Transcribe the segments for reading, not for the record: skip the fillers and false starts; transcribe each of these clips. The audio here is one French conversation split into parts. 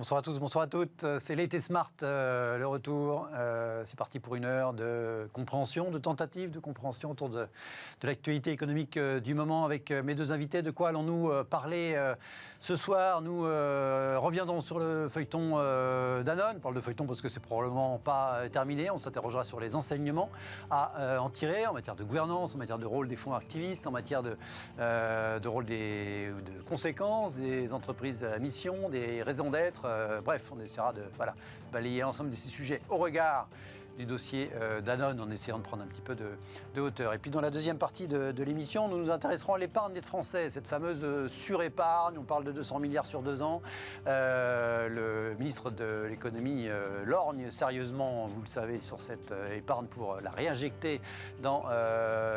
Bonsoir à tous, bonsoir à toutes. C'est l'été Smart, le retour. C'est parti pour une heure de compréhension, de tentative de compréhension autour de l'actualité économique du moment avec mes deux invités. De quoi allons-nous parler ce soir? Nous reviendrons sur le feuilleton Danone. On parle de feuilleton parce que c'est probablement pas terminé. On s'interrogera sur les enseignements à en tirer en matière de gouvernance, en matière de rôle des fonds activistes, en matière de rôle de conséquences des entreprises à mission, des raisons d'être. Bref, on essaiera de balayer l'ensemble de ces sujets au regard du dossier Danone en essayant de prendre un petit peu de hauteur. Et puis dans la deuxième partie de l'émission, nous nous intéresserons à l'épargne des Français, cette fameuse surépargne. On parle de 200 milliards sur 2 ans. Le ministre de l'économie lorgne sérieusement, vous le savez, sur cette épargne pour la réinjecter dans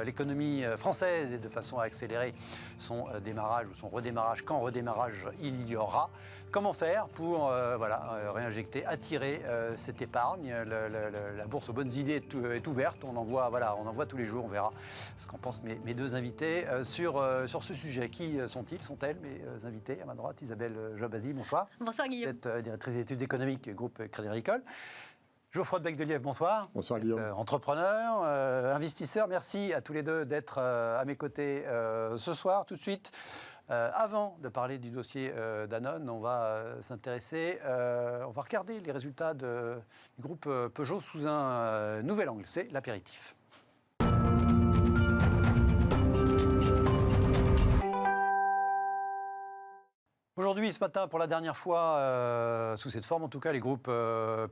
l'économie française et de façon à accélérer son démarrage ou son redémarrage, quand redémarrage il y aura. Comment faire pour réinjecter, attirer cette épargne? La bourse aux bonnes idées est ouverte, on en voit tous les jours, on verra ce qu'en pensent mes deux invités sur ce sujet. Qui sont-ils, sont-elles, mes invités? À ma droite, Isabelle Jobazy, bonsoir. Bonsoir Guillaume. Vous êtes directrice d'études économiques, groupe Crédit Agricole. Geoffroy de Becdelièvre, bonsoir. Bonsoir Guillaume. Entrepreneur, investisseur, merci à tous les deux d'être à mes côtés ce soir. Tout de suite, avant de parler du dossier Danone, on va s'intéresser, on va regarder les résultats du groupe Peugeot sous un nouvel angle, c'est l'apéritif. Aujourd'hui, ce matin, pour la dernière fois, sous cette forme en tout cas, les groupes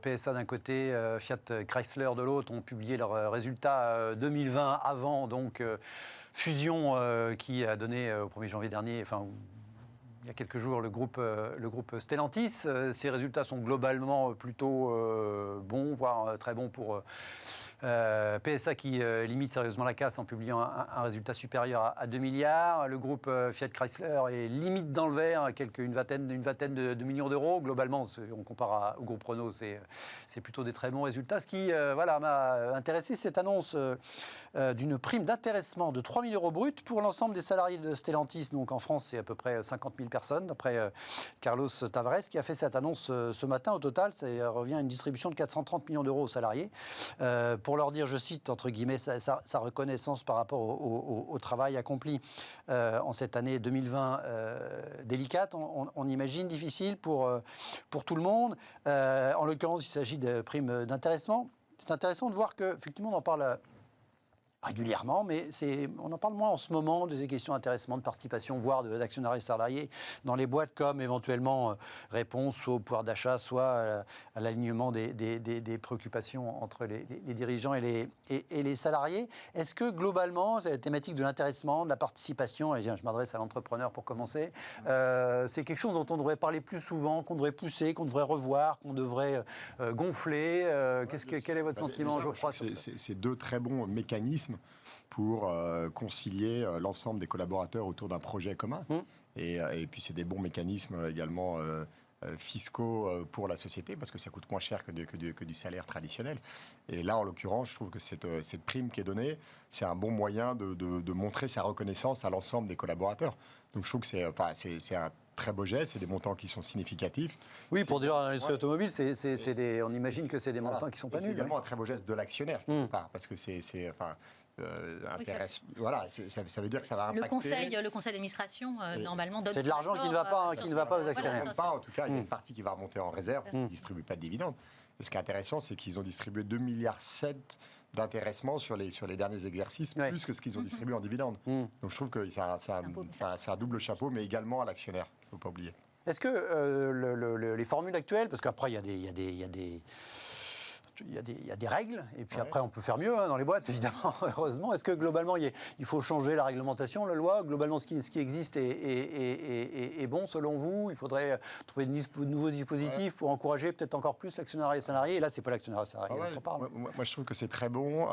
PSA d'un côté, Fiat Chrysler de l'autre ont publié leurs résultats 2020 avant donc fusion qui a donné au 1er janvier dernier, il y a quelques jours, le groupe Stellantis. Ces résultats sont globalement plutôt bons, voire très bons pour PSA qui limite sérieusement la casse en publiant un résultat supérieur à 2 milliards. Le groupe Fiat Chrysler est limite dans le vert, une vingtaine de millions d'euros. Globalement, on compare au groupe Renault, c'est plutôt des très bons résultats. Ce qui m'a intéressé, cette annonce d'une prime d'intéressement de 3 000 euros bruts pour l'ensemble des salariés de Stellantis. Donc en France, c'est à peu près 50 000 personnes, d'après Carlos Tavares, qui a fait cette annonce ce matin. Au total, ça revient à une distribution de 430 millions d'euros aux salariés. Pour leur dire, je cite, entre guillemets, sa reconnaissance par rapport au travail accompli en cette année 2020 délicate, on imagine, difficile pour tout le monde. En l'occurrence, il s'agit de primes d'intéressement. C'est intéressant de voir qu'effectivement, on en parle régulièrement, mais on en parle moins en ce moment des questions d'intéressement, de participation, voire d'actionnariat salarié dans les boîtes comme éventuellement réponse soit au pouvoir d'achat, soit à l'alignement des préoccupations entre les dirigeants et les salariés. Est-ce que globalement, la thématique de l'intéressement, de la participation, et je m'adresse à l'entrepreneur pour commencer, c'est quelque chose dont on devrait parler plus souvent, qu'on devrait pousser, qu'on devrait revoir, qu'on devrait gonfler? Quel est votre sentiment, Geoffroy? C'est deux très bons mécanismes pour concilier l'ensemble des collaborateurs autour d'un projet commun. Et puis c'est des bons mécanismes également fiscaux pour la société, parce que ça coûte moins cher que du salaire traditionnel. Et là, en l'occurrence, je trouve que cette prime qui est donnée, c'est un bon moyen de montrer sa reconnaissance à l'ensemble des collaborateurs. Donc je trouve que c'est un très beau geste, c'est des montants qui sont significatif. Oui, pour dire à l'industrie automobile, on imagine que c'est des montants qui sont pas nuls. C'est également un très beau geste de l'actionnaire, parce que ça veut dire que ça va impacter... Le conseil d'administration, normalement, donne... C'est de l'argent qui ne va pas aux actionnaires. En tout cas, il y a une partie qui va remonter en réserve, qui ne distribue pas de dividendes. Et ce qui est intéressant, c'est qu'ils ont distribué 2,7 milliards d'intéressement sur les derniers exercices, plus que ce qu'ils ont distribué en dividendes. Donc je trouve que c'est un double chapeau, mais également à l'actionnaire, il ne faut pas oublier. Est-ce que les formules actuelles, parce qu'après il y a des règles, et puis après on peut faire mieux dans les boîtes, évidemment, heureusement. Est-ce que globalement il faut changer la réglementation, la loi? Globalement, ce qui existe est bon selon vous? Il faudrait trouver de nouveaux dispositifs pour encourager peut-être encore plus l'actionnariat salarié. Et là, c'est pas l'actionnariat salarié dont on parle. Moi, je trouve que c'est très bon.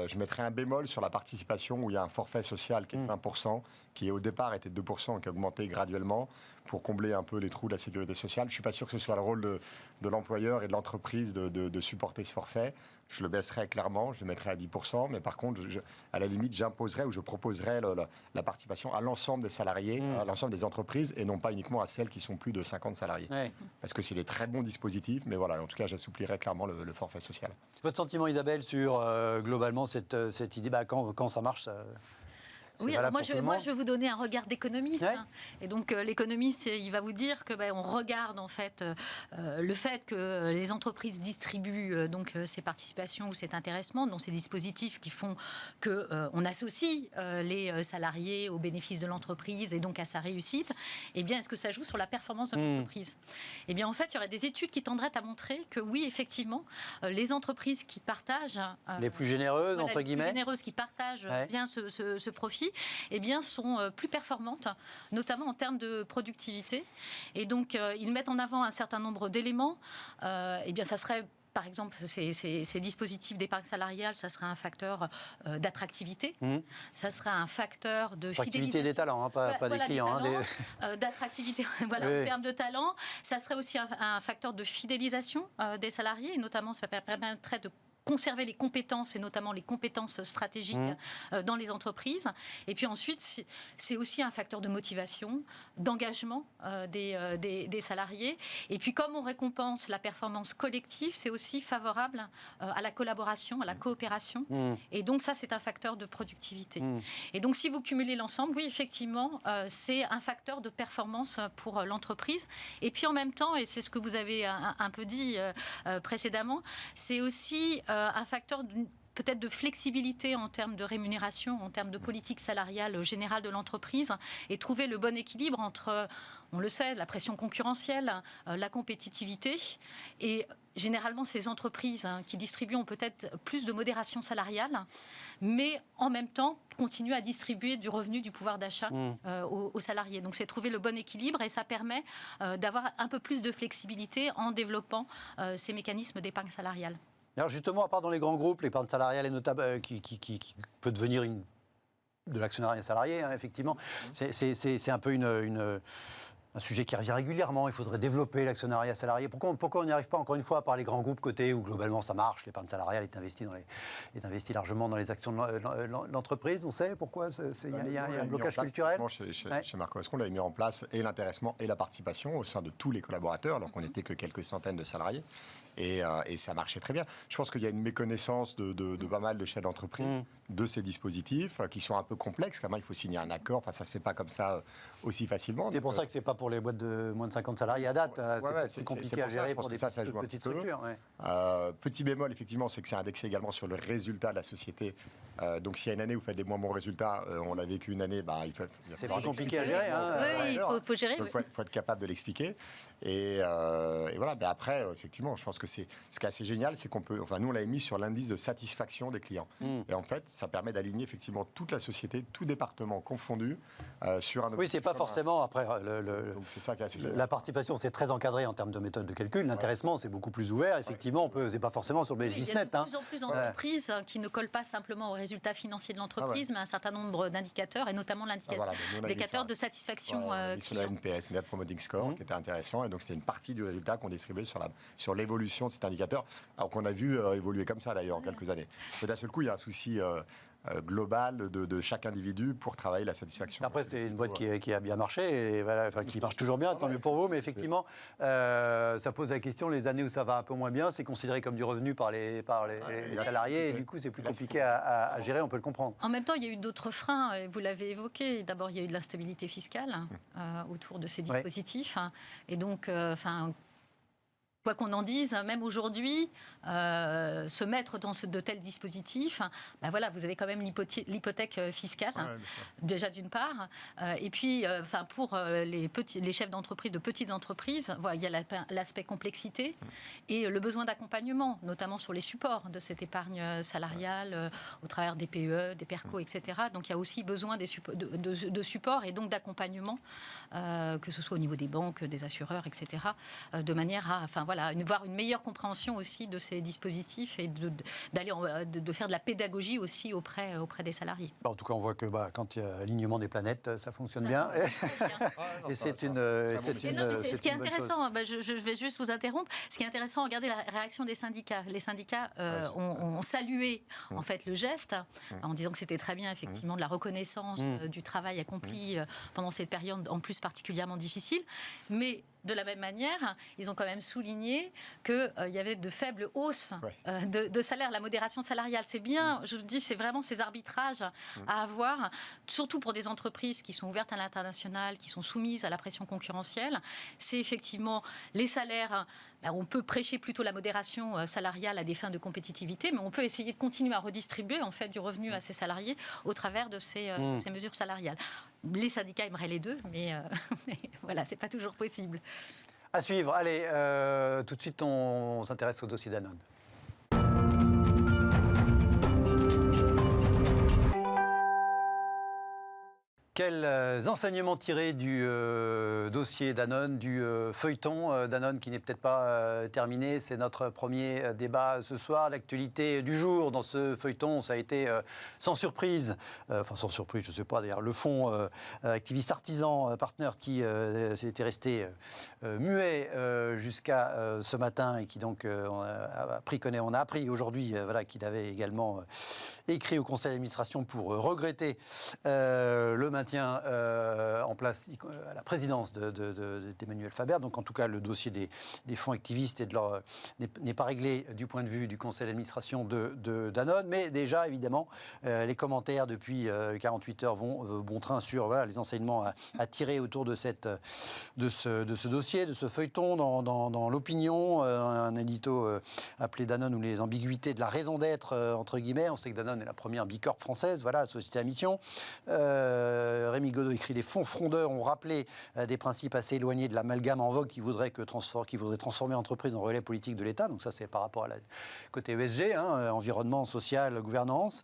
Je mettrais un bémol sur la participation où il y a un forfait social qui est de 20%, qui au départ était de 2%, qui a augmenté graduellement, pour combler un peu les trous de la sécurité sociale. Je ne suis pas sûr que ce soit le rôle de l'employeur et de l'entreprise de supporter ce forfait. Je le baisserai clairement, je le mettrai à 10%, mais par contre, à la limite, j'imposerai ou je proposerai la participation à l'ensemble des salariés, à l'ensemble des entreprises, et non pas uniquement à celles qui sont plus de 50 salariés. Ouais. Parce que c'est des très bons dispositifs, mais voilà, en tout cas, j'assouplirai clairement le forfait social. Votre sentiment, Isabelle, sur globalement cette idée, quand ça marche Oui, alors moi je vais vous donner un regard d'économiste. Ouais. Et donc l'économiste, il va vous dire que on regarde en fait le fait que les entreprises distribuent ces participations ou cet intéressement, donc ces dispositifs qui font que on associe les salariés aux bénéfices de l'entreprise et donc à sa réussite. Eh bien, est-ce que ça joue sur la performance de l'entreprise ? Eh bien, en fait, il y aurait des études qui tendraient à montrer que oui, effectivement, les entreprises qui partagent les plus généreuses entre guillemets, les plus généreuses qui partagent bien ce profit, eh bien, sont plus performantes, notamment en termes de productivité. Et donc, ils mettent en avant un certain nombre d'éléments. Eh bien, ça serait... Par exemple, ces dispositifs d'épargne salariale, ça serait un facteur d'attractivité, ça serait un facteur de fidélisation. des talents, pas des clients. D'attractivité, voilà, en termes de talent. Ça serait aussi un facteur de fidélisation des salariés, et notamment ça permettrait de conserver les compétences, et notamment les compétences stratégiques dans les entreprises. Et puis ensuite, c'est aussi un facteur de motivation, d'engagement des salariés. Et puis comme on récompense la performance collective, c'est aussi favorable à la collaboration, à la coopération. Et donc ça, c'est un facteur de productivité. Et donc si vous cumulez l'ensemble, oui, effectivement, c'est un facteur de performance pour l'entreprise. Et puis en même temps, et c'est ce que vous avez un peu dit précédemment, c'est aussi un facteur peut-être de flexibilité en termes de rémunération, en termes de politique salariale générale de l'entreprise, et trouver le bon équilibre entre, on le sait, la pression concurrentielle, la compétitivité, et généralement ces entreprises qui distribuent ont peut-être plus de modération salariale, mais en même temps continuent à distribuer du revenu, du pouvoir d'achat aux salariés. Donc c'est trouver le bon équilibre, et ça permet d'avoir un peu plus de flexibilité en développant ces mécanismes d'épargne salariale. Alors justement, à part dans les grands groupes, l'épargne salariale est notable, qui peut devenir de l'actionnariat salarié, effectivement. C'est un peu un sujet qui revient régulièrement. Il faudrait développer l'actionnariat salarié. Pourquoi on n'y arrive pas, encore une fois, par les grands groupes cotés où globalement ça marche, l'épargne salariale est investie largement dans les actions de l'entreprise. On sait pourquoi il y a un blocage culturel. Chez Marco Ascon, on avait mis en place et l'intéressement et la participation au sein de tous les collaborateurs, alors qu'on n'était que quelques centaines de salariés. Et ça marchait très bien. Je pense qu'il y a une méconnaissance de pas mal de chefs d'entreprise de ces dispositifs qui sont un peu complexes. Quand même, il faut signer un accord. Enfin, ça ne se fait pas comme ça aussi facilement. C'est pour ça que ce n'est pas pour les boîtes de moins de 50 salariés à date. C'est compliqué à gérer pour des petites structures. Petit bémol, effectivement, c'est que c'est indexé également sur le résultat de la société. Donc, s'il y a une année où vous faites des moins bons résultats, on l'a vécu une année, c'est pas compliqué à gérer. Oui, il faut gérer. Il faut être capable de l'expliquer. Et voilà. Mais après, effectivement, je pense que ce qui est assez génial, c'est qu'on peut. Enfin, nous, on l'avait mis sur l'indice de satisfaction des clients. Et en fait, ça permet d'aligner effectivement toute la société, tout département confondu, sur un objectif. Oui, c'est pas forcément après Donc, c'est ça qui est assez génial. la participation, c'est très encadré en termes de méthode de calcul. L'intéressement, c'est beaucoup plus ouvert. Effectivement, c'est pas forcément sur le bénéfice net. Il y a de plus en plus d'entreprises qui ne collent pas simplement aux résultats financiers de l'entreprise, mais un certain nombre d'indicateurs, et notamment l'indicateur de satisfaction sur la NPS, Net Promoting Score, qui était intéressant. Et donc, c'était une partie du résultat qu'on distribuait sur l'évolution de cet indicateur, alors qu'on a vu évoluer comme ça d'ailleurs en quelques années. Mais d'un seul coup, il y a un souci global de chaque individu pour travailler la satisfaction. Après, c'était une boîte qui a bien marché, et voilà, qui marche toujours bien, tant mieux pour vous, mais effectivement, ça pose la question, les années où ça va un peu moins bien, c'est considéré comme du revenu par les salariés, et du coup, c'est plus compliqué à gérer, on peut le comprendre. En même temps, il y a eu d'autres freins, vous l'avez évoqué. D'abord, il y a eu de l'instabilité fiscale autour de ces dispositifs, et donc, quoi qu'on en dise, même aujourd'hui, se mettre dans de tels dispositifs, voilà, vous avez quand même l'hypothèque fiscale, déjà d'une part, et puis pour les chefs d'entreprise, de petites entreprises, voilà, il y a l'aspect complexité et le besoin d'accompagnement, notamment sur les supports de cette épargne salariale, au travers des PEE, des PERCO, etc. Donc il y a aussi besoin de support et donc d'accompagnement, que ce soit au niveau des banques, des assureurs, etc., de manière à voir une meilleure compréhension aussi de ces dispositifs et de faire de la pédagogie aussi auprès des salariés. En tout cas, on voit que quand il y a alignement des planètes, ça fonctionne bien. Et c'est une ce qui est intéressant, je vais juste vous interrompre. Ce qui est intéressant, regardez la réaction des syndicats. Les syndicats ont salué en fait le geste en disant que c'était très bien effectivement de la reconnaissance du travail accompli pendant cette période en plus particulièrement difficile, mais de la même manière, ils ont quand même souligné qu'il y avait de faibles hausses de salaire, la modération salariale. C'est bien, je vous dis, c'est vraiment ces arbitrages à avoir, surtout pour des entreprises qui sont ouvertes à l'international, qui sont soumises à la pression concurrentielle. C'est effectivement les salaires. On peut prêcher plutôt la modération salariale à des fins de compétitivité, mais on peut essayer de continuer à redistribuer en fait du revenu à ses salariés au travers de ces mesures salariales. Les syndicats aimeraient les deux, mais voilà, c'est pas toujours possible. À suivre. Allez, tout de suite, on s'intéresse au dossier Danone. Quels enseignements tirés du dossier Danone, du feuilleton Danone qui n'est peut-être pas terminé? C'est notre premier débat ce soir. L'actualité du jour dans ce feuilleton, ça a été sans surprise, sans surprise, je ne sais pas d'ailleurs, le fonds activiste artisan partenaire qui s'était resté muet jusqu'à ce matin et qui donc on a appris aujourd'hui qu'il avait également écrit au conseil d'administration pour regretter le maintien en place à la présidence d'Emmanuel Faber. Donc en tout cas, le dossier des fonds activistes n'est pas réglé du point de vue du conseil d'administration de Danone. Mais déjà, évidemment, les commentaires depuis 48 heures vont bon train sur les enseignements à tirer autour de ce dossier, de ce feuilleton dans l'opinion. Un édito appelé Danone ou les ambiguïtés de la raison d'être, entre guillemets. On sait que Danone est la première bicorp française, société à mission. Rémi Godot écrit « Les fonds frondeurs ont rappelé des principes assez éloignés de l'amalgame en vogue qui voudrait transformer l'entreprise en relais politique de l'État ». Donc ça, c'est par rapport à côté ESG, environnement, social, gouvernance.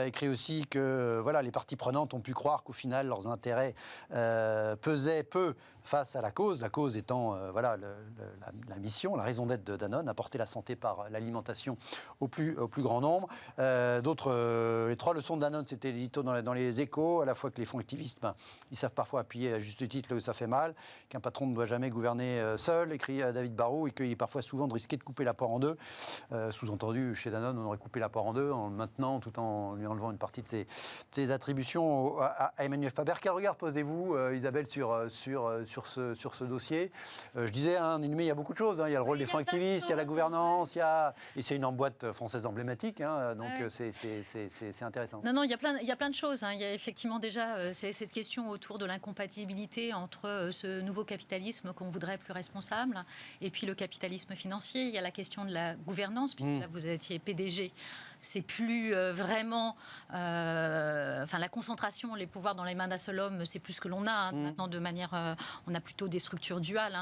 Écrit aussi que les parties prenantes ont pu croire qu'au final, leurs intérêts pesaient peu face à la cause étant la mission, la raison d'être de Danone, apporter la santé par l'alimentation au plus grand nombre. Les trois leçons de Danone, c'était l'édito dans les Échos, à la fois que les fonds activistes, ils savent parfois appuyer à juste titre là où ça fait mal, qu'un patron ne doit jamais gouverner seul, écrit David Barrault, et qu'il est parfois souvent de risquer de couper la poire en deux. Sous-entendu, chez Danone, on aurait coupé la poire en deux en le maintenant, tout en lui enlevant une partie de ses attributions à Emmanuel Faber. Quel regard posez-vous, Isabelle, sur ce dossier? Je disais, il y a beaucoup de choses. Il y a le rôle des fonds activistes, il y a la gouvernance, et c'est une boîte française emblématique, donc c'est intéressant. Non, il y a plein de choses. Il y a effectivement déjà cette question autour de l'incompatibilité entre ce nouveau capitalisme qu'on voudrait plus responsable et puis le capitalisme financier. Il y a la question de la gouvernance, puisque là vous étiez PDG. C'est plus vraiment... la concentration, les pouvoirs dans les mains d'un seul homme, c'est plus ce que l'on a. Maintenant, de manière... on a plutôt des structures duales,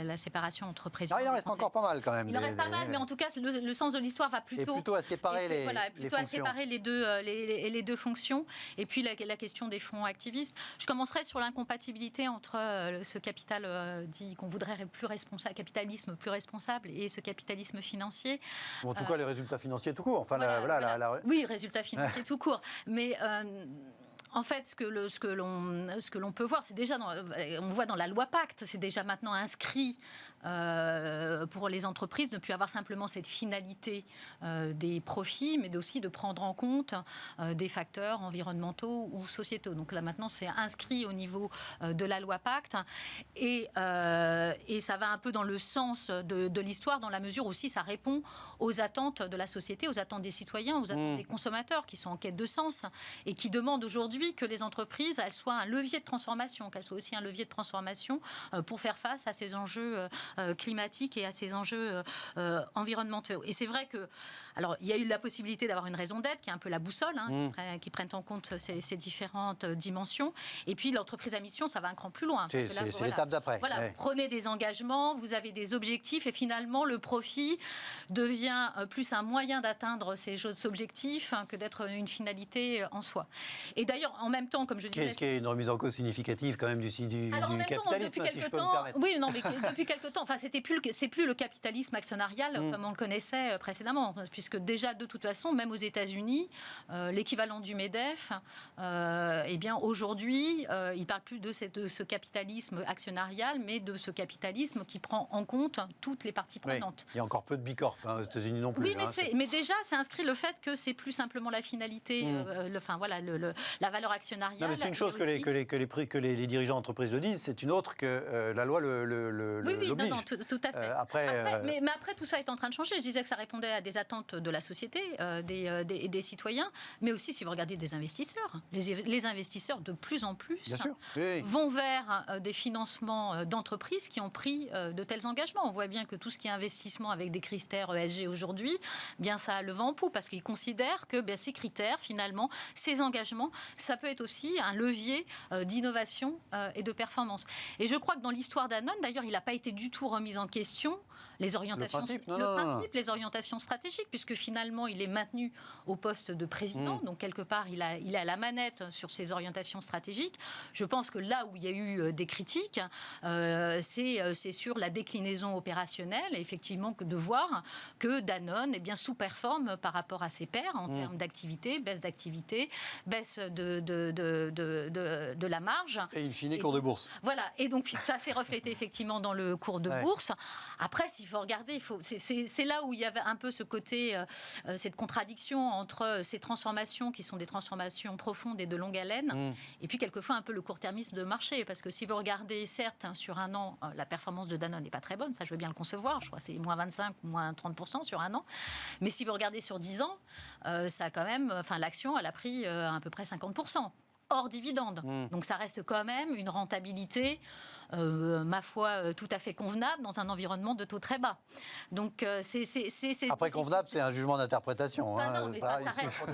la séparation entre présidents... il en reste encore pas mal, quand même. Il en reste pas mal, mais en tout cas, le sens de l'histoire va plutôt... à séparer les fonctions. À séparer les deux fonctions. Et puis, la question des fonds activistes. Je commencerai sur l'incompatibilité entre ce capital dit qu'on voudrait plus responsable, capitalisme plus responsable, et ce capitalisme financier. En tout cas, les résultats financiers tout court. Oui, résultats financiers tout court. Mais en fait, ce que l'on peut voir, c'est déjà, on voit dans la loi Pacte, c'est déjà maintenant inscrit pour les entreprises, ne plus avoir simplement cette finalité des profits, mais aussi de prendre en compte des facteurs environnementaux ou sociétaux. Donc là, maintenant, c'est inscrit au niveau de la loi Pacte. Et ça va un peu dans le sens de l'histoire, dans la mesure aussi, ça répond aux attentes de la société, aux attentes des citoyens, aux attentes des consommateurs qui sont en quête de sens et qui demandent aujourd'hui que les entreprises, elles soient un levier de transformation, qu'elles soient aussi un levier de transformation pour faire face à ces enjeux climatiques et à ces enjeux environnementaux. Et c'est vrai que, alors, il y a eu la possibilité d'avoir une raison d'être, qui est un peu la boussole, qui prenne en compte ces différentes dimensions. Et puis, l'entreprise à mission, ça va un cran plus loin. C'est l'étape d'après. Voilà, prenez des engagements, vous avez des objectifs, et finalement, le profit devient plus un moyen d'atteindre ces objectifs que d'être une finalité en soi. Et d'ailleurs, Alors, en même temps, comme je disais... Ce qui est une remise en cause significative quand même du capitalisme, si je peux me permettre. Oui, non, mais depuis quelque temps, enfin, c'est plus le capitalisme actionnarial comme on le connaissait précédemment, puisque déjà, de toute façon, même aux États-Unis, l'équivalent du MEDEF, eh bien, aujourd'hui, il ne parle plus de ce capitalisme actionnarial, mais de ce capitalisme qui prend en compte toutes les parties prenantes. Oui, il y a encore peu de bicorp aux États-Unis non plus. Oui, mais déjà, c'est inscrit le fait que c'est plus simplement la finalité, la valeur actionnariale. Non, mais c'est une chose que les dirigeants d'entreprise le disent, c'est une autre que la loi l'oblige. Oui, non, tout à fait. Mais après, tout ça est en train de changer. Je disais que ça répondait à des attentes de la société, des citoyens, mais aussi, si vous regardez des investisseurs, les investisseurs, de plus en plus, vont vers des financements d'entreprises qui ont pris de tels engagements. On voit bien que tout ce qui est investissement avec des critères ESG aujourd'hui, bien ça a le vent en poupe, parce qu'ils considèrent que ces critères, finalement, ces engagements, ça peut être aussi un levier d'innovation et de performance. Et je crois que dans l'histoire Danone, d'ailleurs, il n'a pas été du tout remis en question les orientations, les orientations stratégiques, puisque finalement, il est maintenu au poste de président. Donc, quelque part, il a la manette sur ses orientations stratégiques. Je pense que là où il y a eu des critiques, c'est sur la déclinaison opérationnelle, et effectivement, de voir que Danone sous-performe par rapport à ses pairs en termes d'activité, baisse de la marge. Et in fine, cours de bourse. Voilà, et donc ça s'est reflété effectivement dans le cours de bourse. Après, s'il faut regarder, c'est là où il y avait un peu ce côté, cette contradiction entre ces transformations qui sont des transformations profondes et de longue haleine, et puis quelquefois un peu le court-termisme de marché. Parce que si vous regardez, certes, sur un an, la performance de Danone n'est pas très bonne, ça je veux bien le concevoir, je crois que c'est moins 25 ou moins 30% sur un an. Mais si vous regardez sur 10 ans, ça a quand même, l'action, elle a pris à peu près 50%. Hors dividende. Donc ça reste quand même une rentabilité, ma foi, tout à fait convenable dans un environnement de taux très bas. Donc Après, convenable, c'est un jugement d'interprétation. Non, mais ça reste...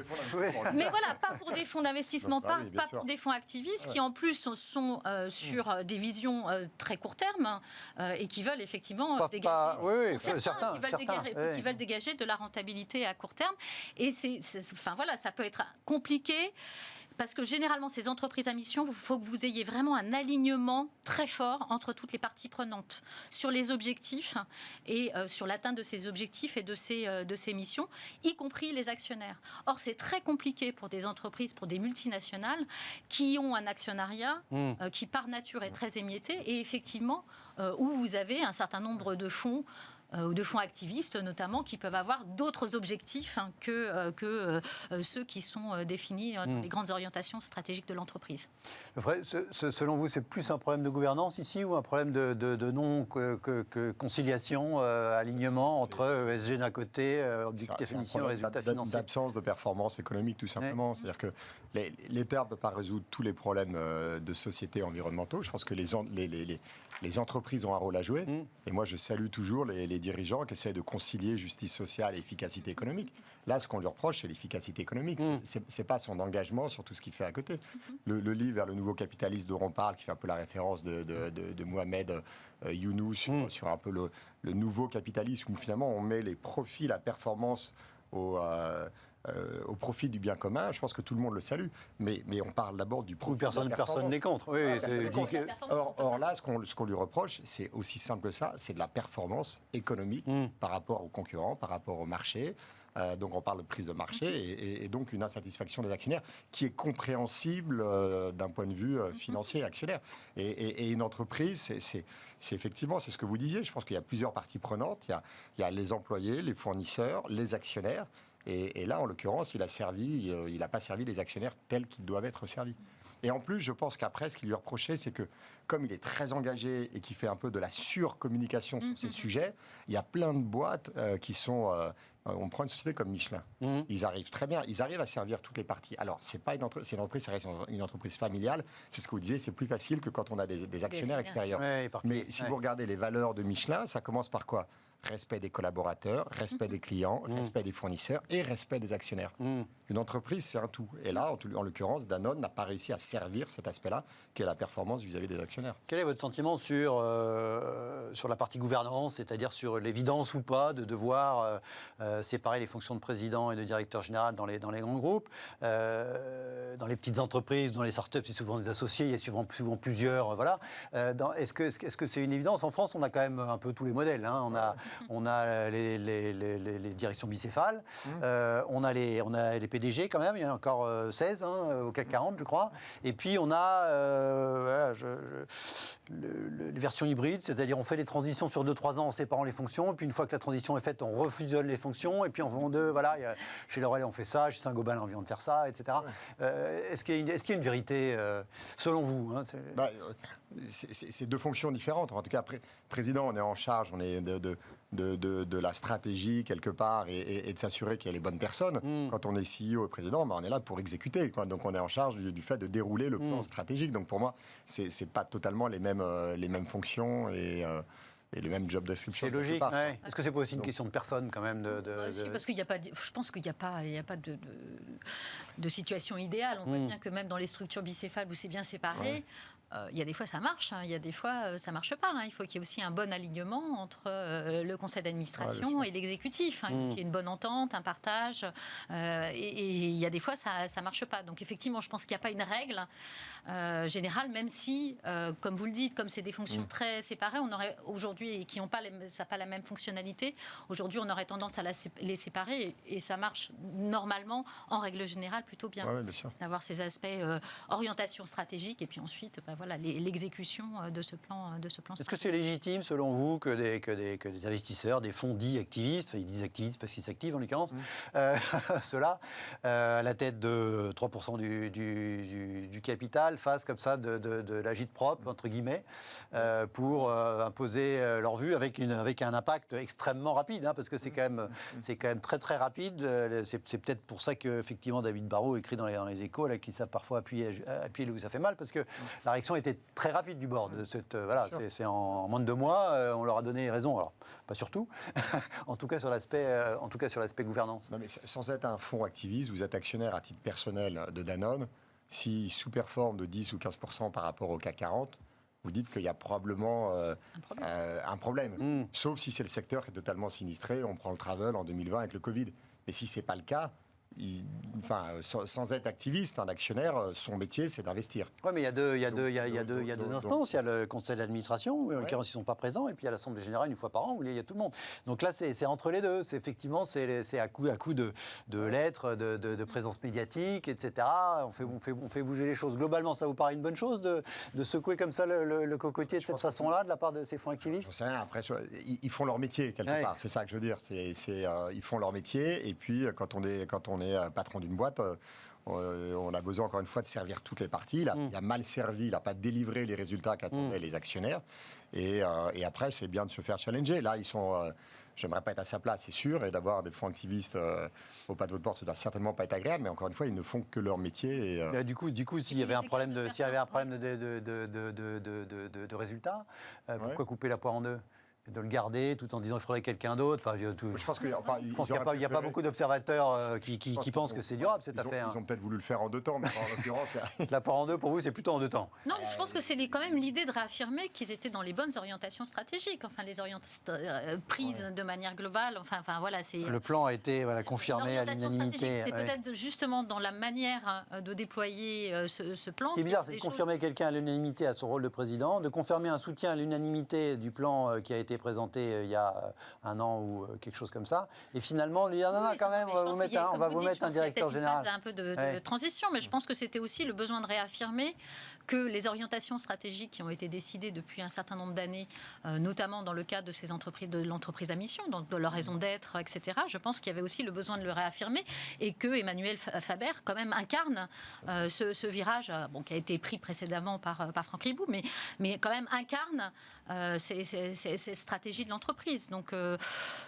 Mais voilà, pas pour des fonds d'investissement, pas pour des fonds activistes qui en plus sont sur des visions très court terme et qui veulent effectivement dégager... certains qui veulent dégager de la rentabilité à court terme. Et ça peut être compliqué. Parce que généralement, ces entreprises à mission, il faut que vous ayez vraiment un alignement très fort entre toutes les parties prenantes sur les objectifs et sur l'atteinte de ces objectifs et de ces missions, y compris les actionnaires. Or, c'est très compliqué pour des entreprises, pour des multinationales qui ont un actionnariat qui, par nature, est très émietté et effectivement, où vous avez un certain nombre de fonds activistes notamment, qui peuvent avoir d'autres objectifs que ceux qui sont définis dans les grandes orientations stratégiques de l'entreprise. Selon vous, c'est plus un problème de gouvernance ici ou un problème de non-conciliation, alignement entre ESG d'un côté, objectif émission et résultats financiers? D'absence de performance économique, tout simplement. C'est-à-dire que l'État ne peut pas résoudre tous les problèmes de société environnementaux. Je pense que les entreprises ont un rôle à jouer. Et moi, je salue toujours les dirigeants qui essaient de concilier justice sociale et efficacité économique. Là, ce qu'on lui reproche, c'est l'efficacité économique. C'est pas son engagement sur tout ce qu'il fait à côté. Le livre Vers le nouveau capitalisme dont on parle, qui fait un peu la référence de Mohamed Younous sur un peu le nouveau capitalisme, où finalement on met les profits, la performance au profit du bien commun. Je pense que tout le monde le salue, mais on parle d'abord du profit. Personne n'est contre. Or là, ce qu'on lui reproche, c'est aussi simple que ça, c'est de la performance économique par rapport aux concurrents, par rapport au marché. Donc on parle de prise de marché et donc une insatisfaction des actionnaires qui est compréhensible d'un point de vue financier et actionnaire. Et une entreprise, c'est effectivement, c'est ce que vous disiez, je pense qu'il y a plusieurs parties prenantes. Il y a les employés, les fournisseurs, les actionnaires. Et là, en l'occurrence, il n'a pas servi les actionnaires tels qu'ils doivent être servis. Et en plus, je pense qu'après, ce qu'il lui reprochait, c'est que comme il est très engagé et qu'il fait un peu de la surcommunication sur ces sujets, il y a plein de boîtes qui sont... on prend une société comme Michelin. Ils arrivent très bien, ils arrivent à servir toutes les parties. Alors, c'est une entreprise, ça reste une entreprise familiale. C'est ce que vous disiez, c'est plus facile que quand on a des actionnaires extérieurs. Mais si vous regardez les valeurs de Michelin, ça commence par quoi ? Respect des collaborateurs, respect des clients, respect des fournisseurs et respect des actionnaires. Une entreprise, c'est un tout. Et là, en l'occurrence, Danone n'a pas réussi à servir cet aspect-là, qui est la performance vis-à-vis des actionnaires. Quel est votre sentiment sur la partie gouvernance, c'est-à-dire sur l'évidence ou pas de devoir séparer les fonctions de président et de directeur général dans les grands groupes, dans les petites entreprises, dans les startups, c'est souvent des associés, il y a souvent plusieurs. Voilà. Est-ce que c'est une évidence? En France, on a quand même un peu tous les modèles. Hein. On a les directions bicéphales, on a les PDG quand même, il y en a encore 16 au CAC 40, je crois. Et puis on a les versions hybrides, c'est-à-dire on fait les transitions sur 2-3 ans en séparant les fonctions, et puis une fois que la transition est faite, on refusionne les fonctions, et puis on vend voilà, chez L'Oréal on fait ça, chez Saint-Gobain on vient de faire ça, etc. Est-ce qu'il y a une vérité, selon vous, hein, c'est deux fonctions différentes. En tout cas, président, on est en charge, on est de la stratégie quelque part et de s'assurer qu'il y a les bonnes personnes. Quand on est CEO et président, on est là pour exécuter, quoi. Donc on est en charge du fait de dérouler le plan stratégique. Donc pour moi, c'est pas totalement les mêmes fonctions et les mêmes job descriptions. C'est logique. Ouais. Est-ce que c'est pas aussi une question de personne quand même Si, parce qu'il y a pas, je pense qu'il n'y a pas de situation idéale. On voit bien que même dans les structures bicéphales où c'est bien séparé, il y a des fois ça marche, il y a des fois ça marche pas. Il faut qu'il y ait aussi un bon alignement entre le conseil d'administration et l'exécutif. Il faut qu'il y ait une bonne entente, un partage. Et il y a des fois ça marche pas. Donc effectivement, je pense qu'il n'y a pas une règle générale, même si, comme vous le dites, comme c'est des fonctions très séparées, on aurait aujourd'hui et qui n'ont pas la même fonctionnalité. Aujourd'hui, on aurait tendance à les séparer et ça marche normalement, en règle générale, plutôt bien. Bien sûr. D'avoir ces aspects orientation stratégique et puis ensuite, voilà, l'exécution de ce plan Est-ce que c'est légitime, selon vous, que des investisseurs, des fonds dits activistes, ils disent activistes parce qu'ils s'activent en l'occurrence, ceux-là, à la tête de 3% du capital, fassent comme ça de l'agite propre, entre guillemets, pour imposer leur vue avec un impact extrêmement rapide, hein, parce que c'est quand même très très rapide. C'est peut-être pour ça qu'effectivement David Barrault écrit dans les Échos là, qu'ils savent parfois appuyer là où ça fait mal, parce que la réaction était très rapide du board. C'est en moins de 2 mois, on leur a donné raison. Alors, pas surtout, en tout cas sur l'aspect gouvernance. Non, mais sans être un fonds activiste, vous êtes actionnaire à titre personnel de Danone. S'il sous-performe de 10 ou 15% par rapport au CAC 40, vous dites qu'il y a probablement un problème. Sauf si c'est le secteur qui est totalement sinistré. On prend le travel en 2020 avec le Covid. Mais si ce n'est pas le cas, sans être activiste, un actionnaire, son métier, c'est d'investir. Oui, mais il y a deux instances. Il y a le conseil d'administration, où en l'occurrence, ils ne sont pas présents, et puis il y a l'Assemblée générale une fois par an, où il y a tout le monde. Donc là, c'est entre les deux. Effectivement, c'est à coup de lettres, de présence médiatique, etc. On fait bouger les choses. Globalement, ça vous paraît une bonne chose de secouer comme ça le cocotier de cette façon-là, de la part de ces fonds activistes? Je sais rien. Après, ils font leur métier, quelque part. C'est ça que je veux dire. Ils font leur métier, et puis quand on est patron d'une boîte, on a besoin encore une fois de servir toutes les parties. Il a mal servi, il n'a pas délivré les résultats qu'attendaient les actionnaires. Et après, c'est bien de se faire challenger. Là, ils sont... J'aimerais pas être à sa place, c'est sûr, et d'avoir des fonds activistes au pas de votre porte, ça doit certainement pas être agréable, mais encore une fois, ils ne font que leur métier. Et, du coup, s'il y avait un problème de résultats, pourquoi couper la poire en deux? De le garder tout en disant qu'il faudrait quelqu'un d'autre. Je pense qu'il n'y a pas beaucoup d'observateurs qui pensent que c'est durable cette affaire. Ils ont peut-être voulu le faire en 2 temps, mais en l'occurrence... La poire en deux, pour vous, c'est plutôt en 2 temps. Non, je pense que c'est quand même l'idée de réaffirmer qu'ils étaient dans les bonnes orientations stratégiques, enfin les orientations prises de manière globale. Enfin voilà, c'est... Le plan a été confirmé à l'unanimité. C'est peut-être justement dans la manière de déployer ce plan... Ce qui est bizarre, c'est de confirmer quelqu'un à l'unanimité à son rôle de président, de confirmer un soutien à l'unanimité du plan qui a été présenté il y a 1 an ou quelque chose comme ça. Et finalement, il y en a quand même, on va vous mettre un directeur général. Il y a un peu de transition, mais je pense que c'était aussi le besoin de réaffirmer que les orientations stratégiques qui ont été décidées depuis un certain nombre d'années, notamment dans le cadre de ces entreprises, de l'entreprise à mission, de leur raison d'être, etc., je pense qu'il y avait aussi le besoin de le réaffirmer et que Emmanuel Faber, quand même, incarne ce virage qui a été pris précédemment par Franck Ribou, mais quand même incarne ces stratégies de l'entreprise. Donc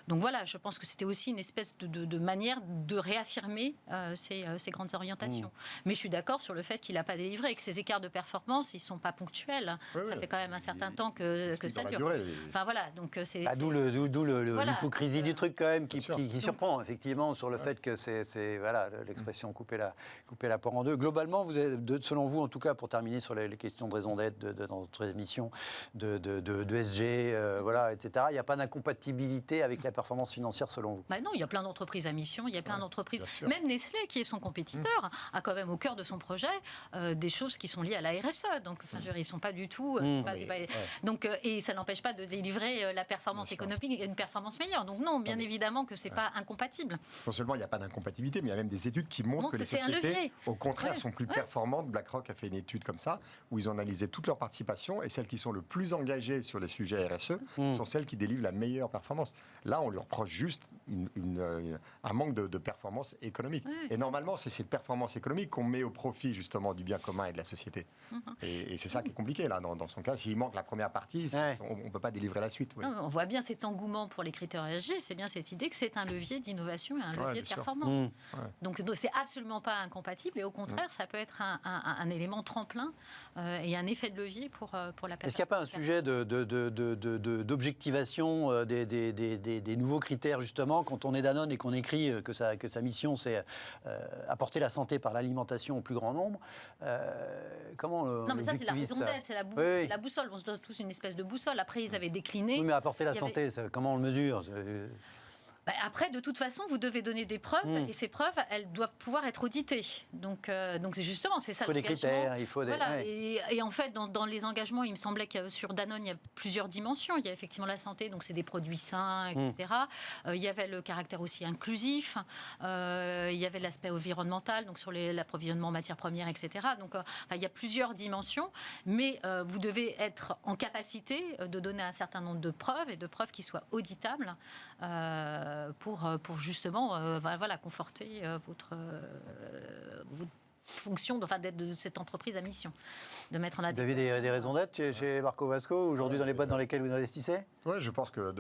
voilà, je pense que c'était aussi une espèce de manière de réaffirmer ces grandes orientations. Mais je suis d'accord sur le fait qu'il n'a pas délivré et que ces écarts de performance, ils ne sont pas ponctuels. Ça fait quand même un certain temps que ça dure. Enfin voilà, donc c'est... D'où l'hypocrisie du truc quand même qui surprend effectivement sur le fait que c'est l'expression couper la poire en deux. Globalement, selon vous, en tout cas pour terminer sur les questions de raison d'être dans notre émission de SG, résultats, etc. Il n'y a pas d'incompatibilité avec la performance financière selon vous? Non, il y a plein d'entreprises à mission, il y a plein d'entreprises. Même Nestlé, qui est son compétiteur, a quand même au cœur de son projet des choses qui sont liées à la RSE. Donc, enfin, ils ne sont pas du tout. Donc, et ça n'empêche pas de délivrer la performance économique et une performance meilleure. Donc, non, bien évidemment que ce n'est pas incompatible. Non seulement il n'y a pas d'incompatibilité, mais il y a même des études qui montrent que les sociétés, au contraire, sont plus performantes. BlackRock a fait une étude comme ça, où ils ont analysé toutes leurs participations, et celles qui sont le plus engagées sur les sujets RSE sont celles qui délivrent la meilleure performance. Là, on lui reproche juste un manque de performance économique. Et normalement, c'est cette performance économique qu'on met au profit justement du bien commun et de la société. Et c'est ça qui est compliqué là, dans son cas. S'il manque la première partie, on ne peut pas délivrer la suite. Non, on voit bien cet engouement pour les critères ESG, c'est bien cette idée que c'est un levier d'innovation et un levier de performance. Donc, c'est absolument pas incompatible, et au contraire, ça peut être un élément tremplin et un effet de levier pour la performance. Est-ce qu'il n'y a pas un sujet d'objectivation des nouveaux critères, justement, quand on est Danone et qu'on écrit que sa mission, c'est apporter la santé par l'alimentation au plus grand nombre? Comment Non, mais ça, c'est la raison d'être, c'est la boussole. On se donne tous une espèce de boussole. Après, ils avaient décliné. Oui, mais apporter la santé, comment on le mesure? Après, de toute façon, vous devez donner des preuves, et ces preuves, elles doivent pouvoir être auditées. Donc c'est justement, c'est ça l'engagement. Il faut des critères, il faut des... Voilà. Et en fait, dans les engagements, il me semblait que sur Danone, il y a plusieurs dimensions. Il y a effectivement la santé, donc c'est des produits sains, etc. Il y avait le caractère aussi inclusif. Il y avait l'aspect environnemental, donc sur l'approvisionnement en matières premières, etc. Donc il y a plusieurs dimensions, mais vous devez être en capacité de donner un certain nombre de preuves, et de preuves qui soient auditables, pour justement conforter votre fonction d'être de cette entreprise à mission, de mettre en adéquation. Vous avez des raisons d'être chez Marco Vasco aujourd'hui dans les boîtes dans lesquelles vous investissez? Oui, je pense que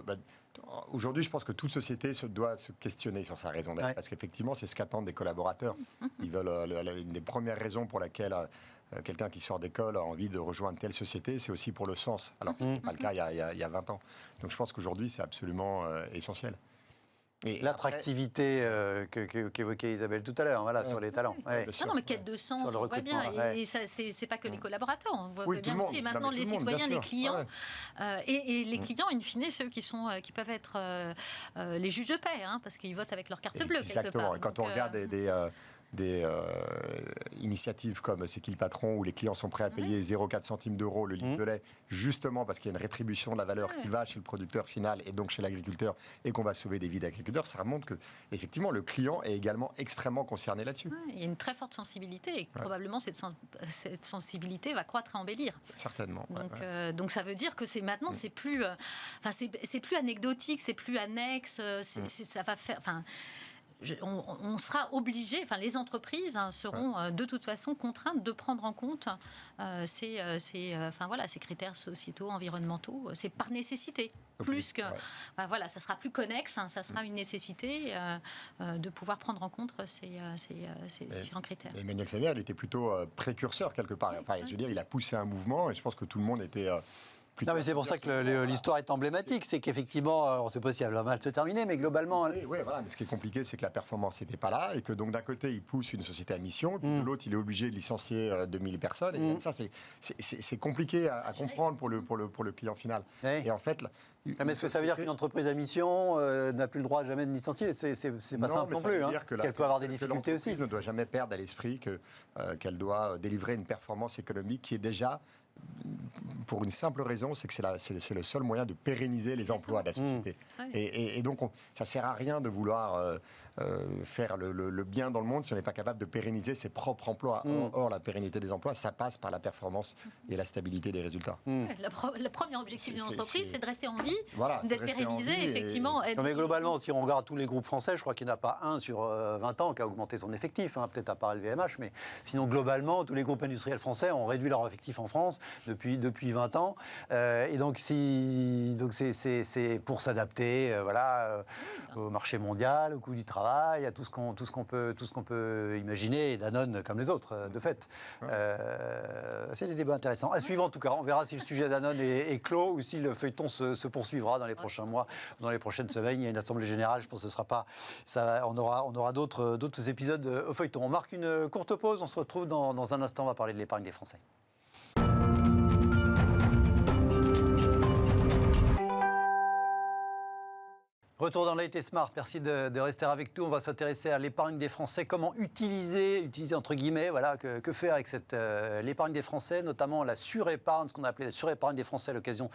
aujourd'hui, je pense que toute société doit se questionner sur sa raison d'être, parce qu'effectivement, c'est ce qu'attendent des collaborateurs. Ils veulent une des premières raisons pour laquelle quelqu'un qui sort d'école a envie de rejoindre telle société, c'est aussi pour le sens, alors que ce n'était pas le cas il y a 20 ans. Donc je pense qu'aujourd'hui, c'est absolument essentiel. L'attractivité qu'évoquait Isabelle tout à l'heure, sur les talents. Non, mais quête de sens, on voit bien. Et ça, c'est pas que les collaborateurs, on voit bien aussi. Et maintenant, les citoyens, les clients, et les clients, in fine, ceux qui peuvent être les juges de paix, parce qu'ils votent avec leur carte bleue, quelque part. Exactement. Et quand on regarde des initiatives comme C'est qui le patron, où les clients sont prêts à payer 0,4 centimes d'euros le litre de lait, justement parce qu'il y a une rétribution de la valeur qui va chez le producteur final et donc chez l'agriculteur, et qu'on va sauver des vies d'agriculteurs, ça remonte que effectivement le client est également extrêmement concerné là-dessus. Il y a une très forte sensibilité, et probablement cette sensibilité va croître et embellir. Certainement. Donc ça veut dire que c'est maintenant, c'est plus anecdotique, c'est plus annexe, ça va faire... on sera obligé, les entreprises seront de toute façon contraintes de prendre en compte ces critères sociétaux, environnementaux. C'est par nécessité. Plus que, ça sera plus connexe, ça sera une nécessité de pouvoir prendre en compte ces différents critères. Emmanuel Faber, il était plutôt précurseur quelque part. Je veux dire, il a poussé un mouvement, et je pense que tout le monde était... Non, mais c'est pour ça que l'histoire est emblématique. C'est qu'effectivement, on ne sait pas si elle va mal se terminer, mais globalement... Oui, voilà. Mais ce qui est compliqué, c'est que la performance n'était pas là, et que donc d'un côté, il pousse une société à mission, puis de l'autre, il est obligé de licencier 2000 personnes. Et même ça, c'est compliqué à comprendre pour le client final. Et en fait... Mais est-ce que ça veut dire qu'une entreprise à mission n'a plus le droit jamais de licencier? C'est pas simple non plus. Parce qu'elle peut avoir des difficultés aussi. L'entreprise ne doit jamais perdre à l'esprit qu'elle doit délivrer une performance économique qui est déjà... pour une simple raison, c'est que c'est le seul moyen de pérenniser les emplois de la société. Et donc, ça ne sert à rien de vouloir faire le bien dans le monde si on n'est pas capable de pérenniser ses propres emplois. Or, la pérennité des emplois, ça passe par la performance et la stabilité des résultats. Le premier objectif d'une entreprise, c'est de rester en vie, d'être pérennisé, effectivement. Non, mais globalement, si on regarde tous les groupes français, je crois qu'il n'y en a pas un sur 20 ans qui a augmenté son effectif, peut-être à part LVMH, mais sinon, globalement, tous les groupes industriels français ont réduit leur effectif en France depuis 20 ans. Et donc, c'est pour s'adapter au marché mondial, au coût du travail, à tout ce qu'on peut imaginer, et Danone comme les autres, de fait. C'est des débats intéressants. À suivre en tout cas, on verra si le sujet Danone est clos ou si le feuilleton se poursuivra dans les prochains mois, dans les prochaines semaines. Il y a une assemblée générale, je pense que ce sera pas... on aura d'autres épisodes au feuilleton. On marque une courte pause, on se retrouve dans un instant, on va parler de l'épargne des Français. Retour dans l'IT Smart, merci de rester avec nous. On va s'intéresser à l'épargne des Français. Comment utiliser entre guillemets, voilà, que faire avec l'épargne des Français, notamment la surépargne, ce qu'on a appelé la surépargne des Français à l'occasion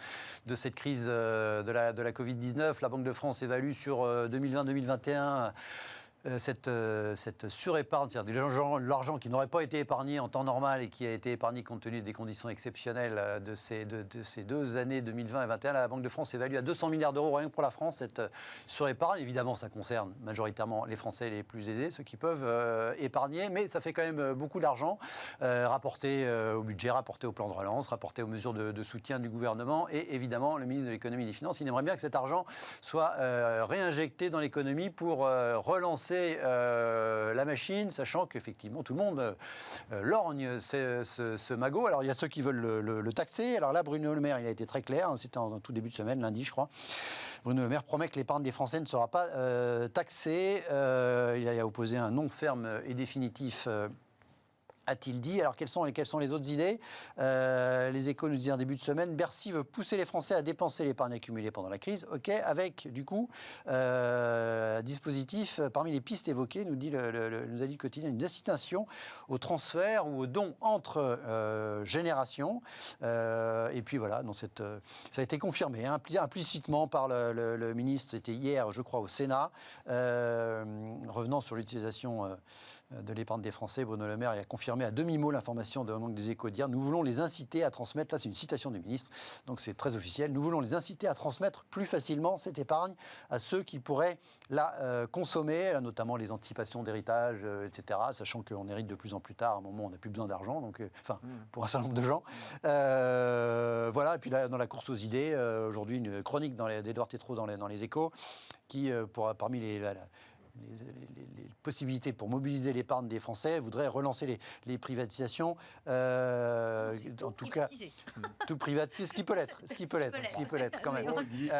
de cette crise de la Covid-19. La Banque de France évalue sur 2020-2021 cette surépargne, c'est-à-dire l'argent qui n'aurait pas été épargné en temps normal et qui a été épargné compte tenu des conditions exceptionnelles de ces 2 années 2020 et 2021, la Banque de France évalue à 200 milliards d'euros rien que pour la France cette surépargne. Évidemment, ça concerne majoritairement les Français les plus aisés, ceux qui peuvent épargner, mais ça fait quand même beaucoup d'argent rapporté au budget, rapporté au plan de relance, rapporté aux mesures de soutien du gouvernement. Et évidemment, le ministre de l'économie et des finances, il aimerait bien que cet argent soit réinjecté dans l'économie pour relancer la machine, sachant qu'effectivement tout le monde lorgne ce magot. Alors il y a ceux qui veulent le taxer. Alors là, Bruno Le Maire, il a été très clair, c'était en tout début de semaine, lundi je crois. Bruno Le Maire promet que l'épargne des Français ne sera pas taxée. Il a opposé un non ferme et définitif, a-t-il dit. Alors quelles sont les autres idées? Les Échos nous disent en début de semaine, Bercy veut pousser les Français à dépenser l'épargne accumulée pendant la crise. Ok, avec du coup dispositif parmi les pistes évoquées, nous a dit le quotidien, une incitation au transfert ou au don entre générations. Et puis voilà, ça a été confirmé implicitement par le ministre. C'était hier, je crois, au Sénat, revenant sur l'utilisation de l'épargne des Français. Bruno Le Maire a confirmé à demi-mot l'information des Échos d'hier. Nous voulons les inciter à transmettre, là c'est une citation du ministre, donc c'est très officiel, nous voulons les inciter à transmettre plus facilement cette épargne à ceux qui pourraient la consommer, notamment les anticipations d'héritage, etc., sachant qu'on hérite de plus en plus tard, à un moment où on n'a plus besoin d'argent, donc, pour un certain nombre de gens. Voilà, et puis là, dans la course aux idées, aujourd'hui une chronique d'Édouard Tétrault dans les Échos, qui, parmi les possibilités pour mobiliser l'épargne des Français, voudrait relancer les privatisations. En tout cas, tout privatiser, ce qui peut l'être quand même.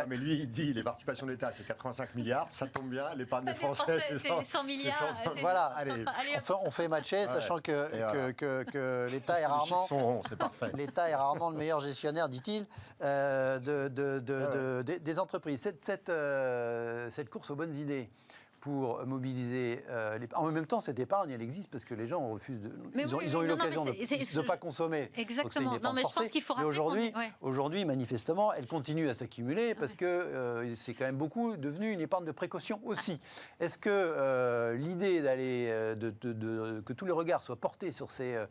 Mais lui, il dit les participations de l'État, c'est 85 milliards, ça tombe bien, l'épargne des Français, c'est 100 milliards. Voilà, allez, on fait matcher, sachant que l'État est rarement... c'est parfait. L'État est rarement le meilleur gestionnaire, dit-il, des entreprises. Cette course aux bonnes idées pour mobiliser en même temps, cette épargne, elle existe parce que les gens refusent ils ont eu l'occasion de ne pas consommer. Exactement. Non, mais je pense qu'il faut rappeler aujourd'hui, manifestement, elle continue à s'accumuler parce que c'est quand même beaucoup devenu une épargne de précaution aussi. Est-ce que l'idée d'aller que tous les regards soient portés sur ces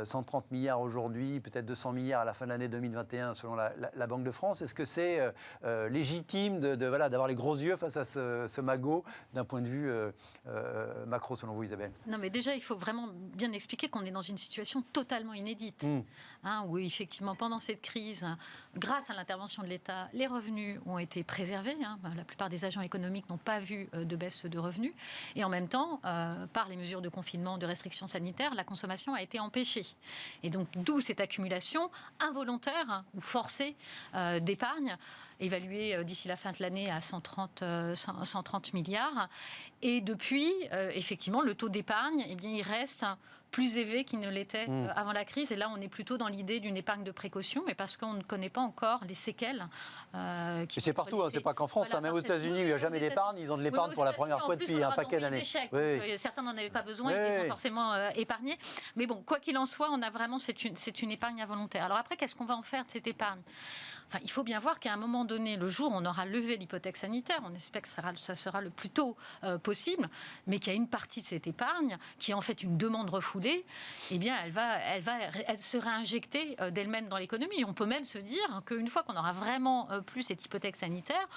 130 milliards aujourd'hui, peut-être 200 milliards à la fin de l'année 2021 selon la Banque de France, est-ce que c'est légitime d'avoir les gros yeux face à ce magot d'un point de vue macro, selon vous, Isabelle? Non, mais déjà, il faut vraiment bien expliquer qu'on est dans une situation totalement inédite. Où, effectivement, pendant cette crise, grâce à l'intervention de l'État, les revenus ont été préservés. La plupart des agents économiques n'ont pas vu de baisse de revenus. Et en même temps, par les mesures de confinement, de restrictions sanitaires, la consommation a été empêchée. Et donc, d'où cette accumulation involontaire ou forcée d'épargne, évaluée d'ici la fin de l'année à 130 milliards. Et depuis, effectivement, le taux d'épargne, il reste plus élevé qu'il ne l'était avant la crise. Et là, on est plutôt dans l'idée d'une épargne de précaution, mais parce qu'on ne connaît pas encore les séquelles. Et c'est partout, c'est pas qu'en France. Voilà, même aux États-Unis, il n'y a jamais d'épargne. Ils ont de l'épargne pour la première fois depuis un paquet d'années. Certains n'en avaient pas besoin, ils ont forcément épargné. Mais bon, quoi qu'il en soit, on a vraiment, c'est une épargne involontaire. Alors après, qu'est-ce qu'on va en faire de cette épargne ? Il faut bien voir qu'à un moment donné, le jour où on aura levé l'hypothèque sanitaire, on espère que ça sera le plus tôt possible, mais qu'il y a une partie de cette épargne qui est en fait une demande refoulée, elle sera injectée d'elle-même dans l'économie. On peut même se dire qu'une fois qu'on aura vraiment plus cette hypothèque sanitaire,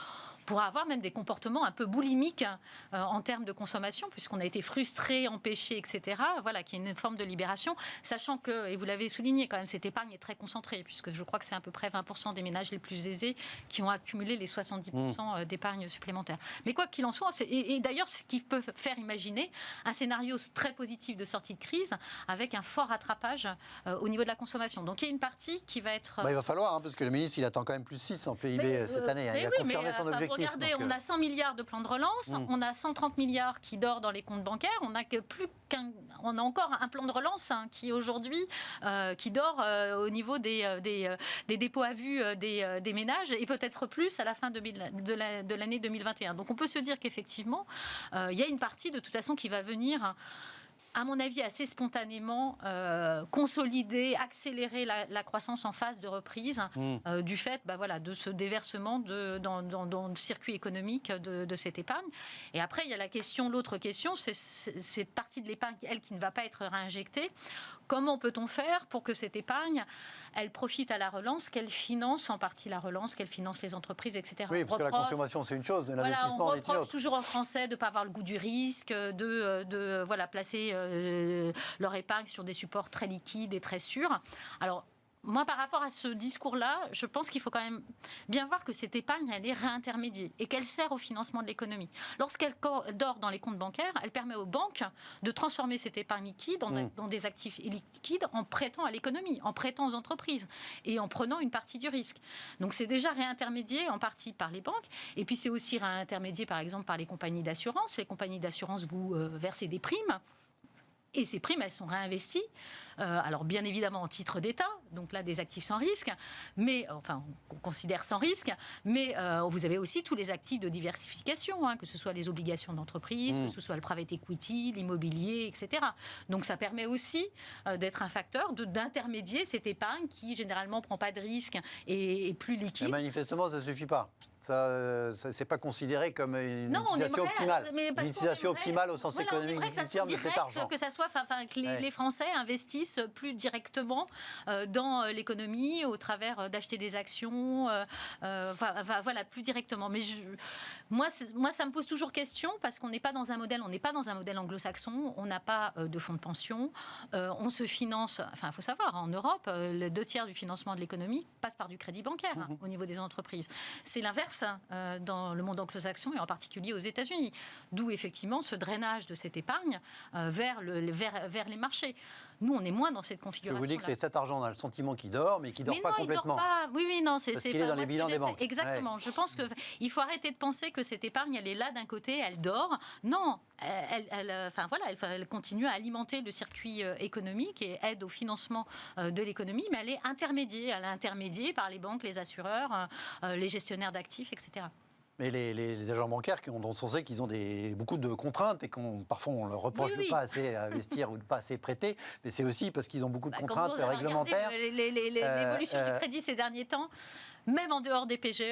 pourra avoir même des comportements un peu boulimiques en termes de consommation, puisqu'on a été frustré, empêché, etc. Voilà, qu'il y ait une forme de libération, sachant que, et vous l'avez souligné quand même, cette épargne est très concentrée, puisque je crois que c'est à peu près 20% des ménages les plus aisés qui ont accumulé les 70% d'épargne supplémentaire. Mais quoi qu'il en soit, et d'ailleurs, ce qui peut faire imaginer un scénario très positif de sortie de crise, avec un fort rattrapage au niveau de la consommation. Donc il y a une partie qui va être... il va falloir, parce que le ministre, il attend quand même plus 6 en PIB cette année. Il a confirmé son objectif. regardez, on a 100 milliards de plans de relance, on a 130 milliards qui dort dans les comptes bancaires, on a encore un plan de relance qui aujourd'hui qui dort au niveau des dépôts à vue des ménages et peut-être plus à la fin de l'année 2021. Donc on peut se dire qu'effectivement, il y a une partie de toute façon qui va venir, à mon avis, assez spontanément consolider, accélérer la croissance en phase de reprise du fait de ce déversement dans le circuit économique de cette épargne. Et après, il y a l'autre question, c'est cette partie de l'épargne, elle, qui ne va pas être réinjectée. Comment peut-on faire pour que cette épargne, elle profite à la relance, qu'elle finance en partie la relance, qu'elle finance les entreprises, etc. Oui, parce que la consommation, c'est une chose, l'investissement, on reproche toujours aux Français de ne pas avoir le goût du risque, de placer leur épargne sur des supports très liquides et très sûrs. Alors, moi, par rapport à ce discours-là, je pense qu'il faut quand même bien voir que cette épargne, elle est réintermédiée et qu'elle sert au financement de l'économie. Lorsqu'elle dort dans les comptes bancaires, elle permet aux banques de transformer cette épargne liquide dans des actifs liquides en prêtant à l'économie, en prêtant aux entreprises et en prenant une partie du risque. Donc, c'est déjà réintermédié en partie par les banques. Et puis, c'est aussi réintermédié, par exemple, par les compagnies d'assurance. Les compagnies d'assurance vous versent des primes. Et ces primes, elles sont réinvesties, alors bien évidemment en titre d'État, donc là des actifs sans risque, mais enfin on considère sans risque, mais vous avez aussi tous les actifs de diversification, que ce soit les obligations d'entreprise, que ce soit le private equity, l'immobilier, etc. Donc ça permet aussi d'être un facteur d'intermédier cette épargne qui généralement ne prend pas de risque et est plus liquide. Mais manifestement, ça ne suffit pas. Ça c'est pas considéré comme une utilisation optimale. Une utilisation optimale au sens économique du terme de cet argent. Que ça soit, que les Français investissent plus directement dans l'économie au travers d'acheter des actions, plus directement. Mais moi, ça me pose toujours question parce qu'on n'est pas dans un modèle anglo-saxon, on n'a pas de fonds de pension, on se finance. Enfin, il faut savoir, en Europe, les 2/3 du financement de l'économie passe par du crédit bancaire au niveau des entreprises. C'est l'inverse dans le monde anglo-saxon et en particulier aux États-Unis. D'où effectivement ce drainage de cette épargne vers les marchés. Nous, on est moins dans cette configuration. Je vous dis que c'est cet argent, on a le sentiment qu'il dort, mais qui ne dort pas complètement. Il dort pas. Oui, non, c'est parce qu'il est dans les bilans des banques. Exactement. Ouais. Je pense qu'il faut arrêter de penser que cette épargne, elle est là d'un côté, elle dort. Non, elle continue à alimenter le circuit économique et aide au financement de l'économie, mais elle est intermédiée. Elle est intermédiée par les banques, les assureurs, les gestionnaires d'actifs, etc. Mais les agents bancaires, dont on sait qu'ils ont beaucoup de contraintes et parfois on leur reproche de ne pas assez investir ou de ne pas assez prêter, mais c'est aussi parce qu'ils ont beaucoup de contraintes réglementaires. L'évolution du crédit ces derniers temps, même en dehors des PGE,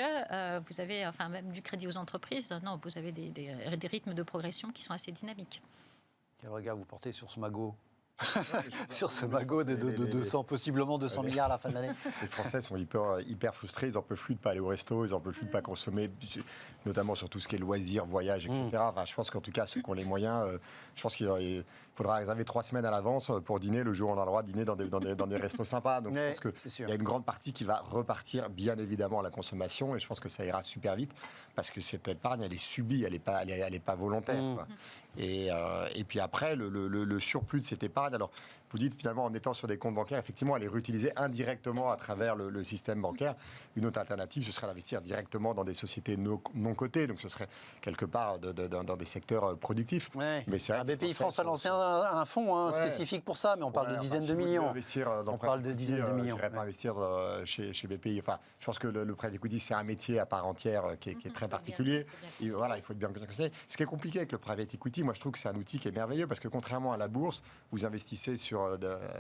vous avez, même du crédit aux entreprises, non, vous avez des rythmes de progression qui sont assez dynamiques. Quel regard vous portez sur ce magot ? Sur ce magot de 200, possiblement 200 milliards à la fin de l'année. Les Français sont hyper frustrés, ils n'en peuvent plus de ne pas aller au resto, ils n'en peuvent plus de ne pas consommer, notamment sur tout ce qui est loisirs, voyages, etc. Enfin, je pense qu'en tout cas, ceux qui ont les moyens, je pense qu'il faudra réserver 3 semaines à l'avance pour dîner le jour où on a le droit de dîner dans des restos sympas. Donc je pense qu'il y a une grande partie qui va repartir bien évidemment à la consommation et je pense que ça ira super vite parce que cette épargne, elle est subie, elle n'est pas volontaire. Quoi. Et puis après, le surplus de cette épargne, alors vous dites finalement en étant sur des comptes bancaires, effectivement, elle est réutilisée indirectement à travers le système bancaire. Une autre alternative, ce serait d'investir directement dans des sociétés non cotées, donc ce serait quelque part dans des secteurs productifs. Ouais. Mais c'est BPI France a lancé un fonds spécifique pour ça, mais on parle de dizaines de millions. On parle de dizaines de millions. Je n'irais pas investir chez BPI. Enfin, je pense que le private equity, c'est un métier à part entière qui est très particulier. Et voilà, il faut être bien conscient. Ce qui est compliqué avec le private equity, moi je trouve que c'est un outil qui est merveilleux parce que contrairement à la bourse, vous investissez sur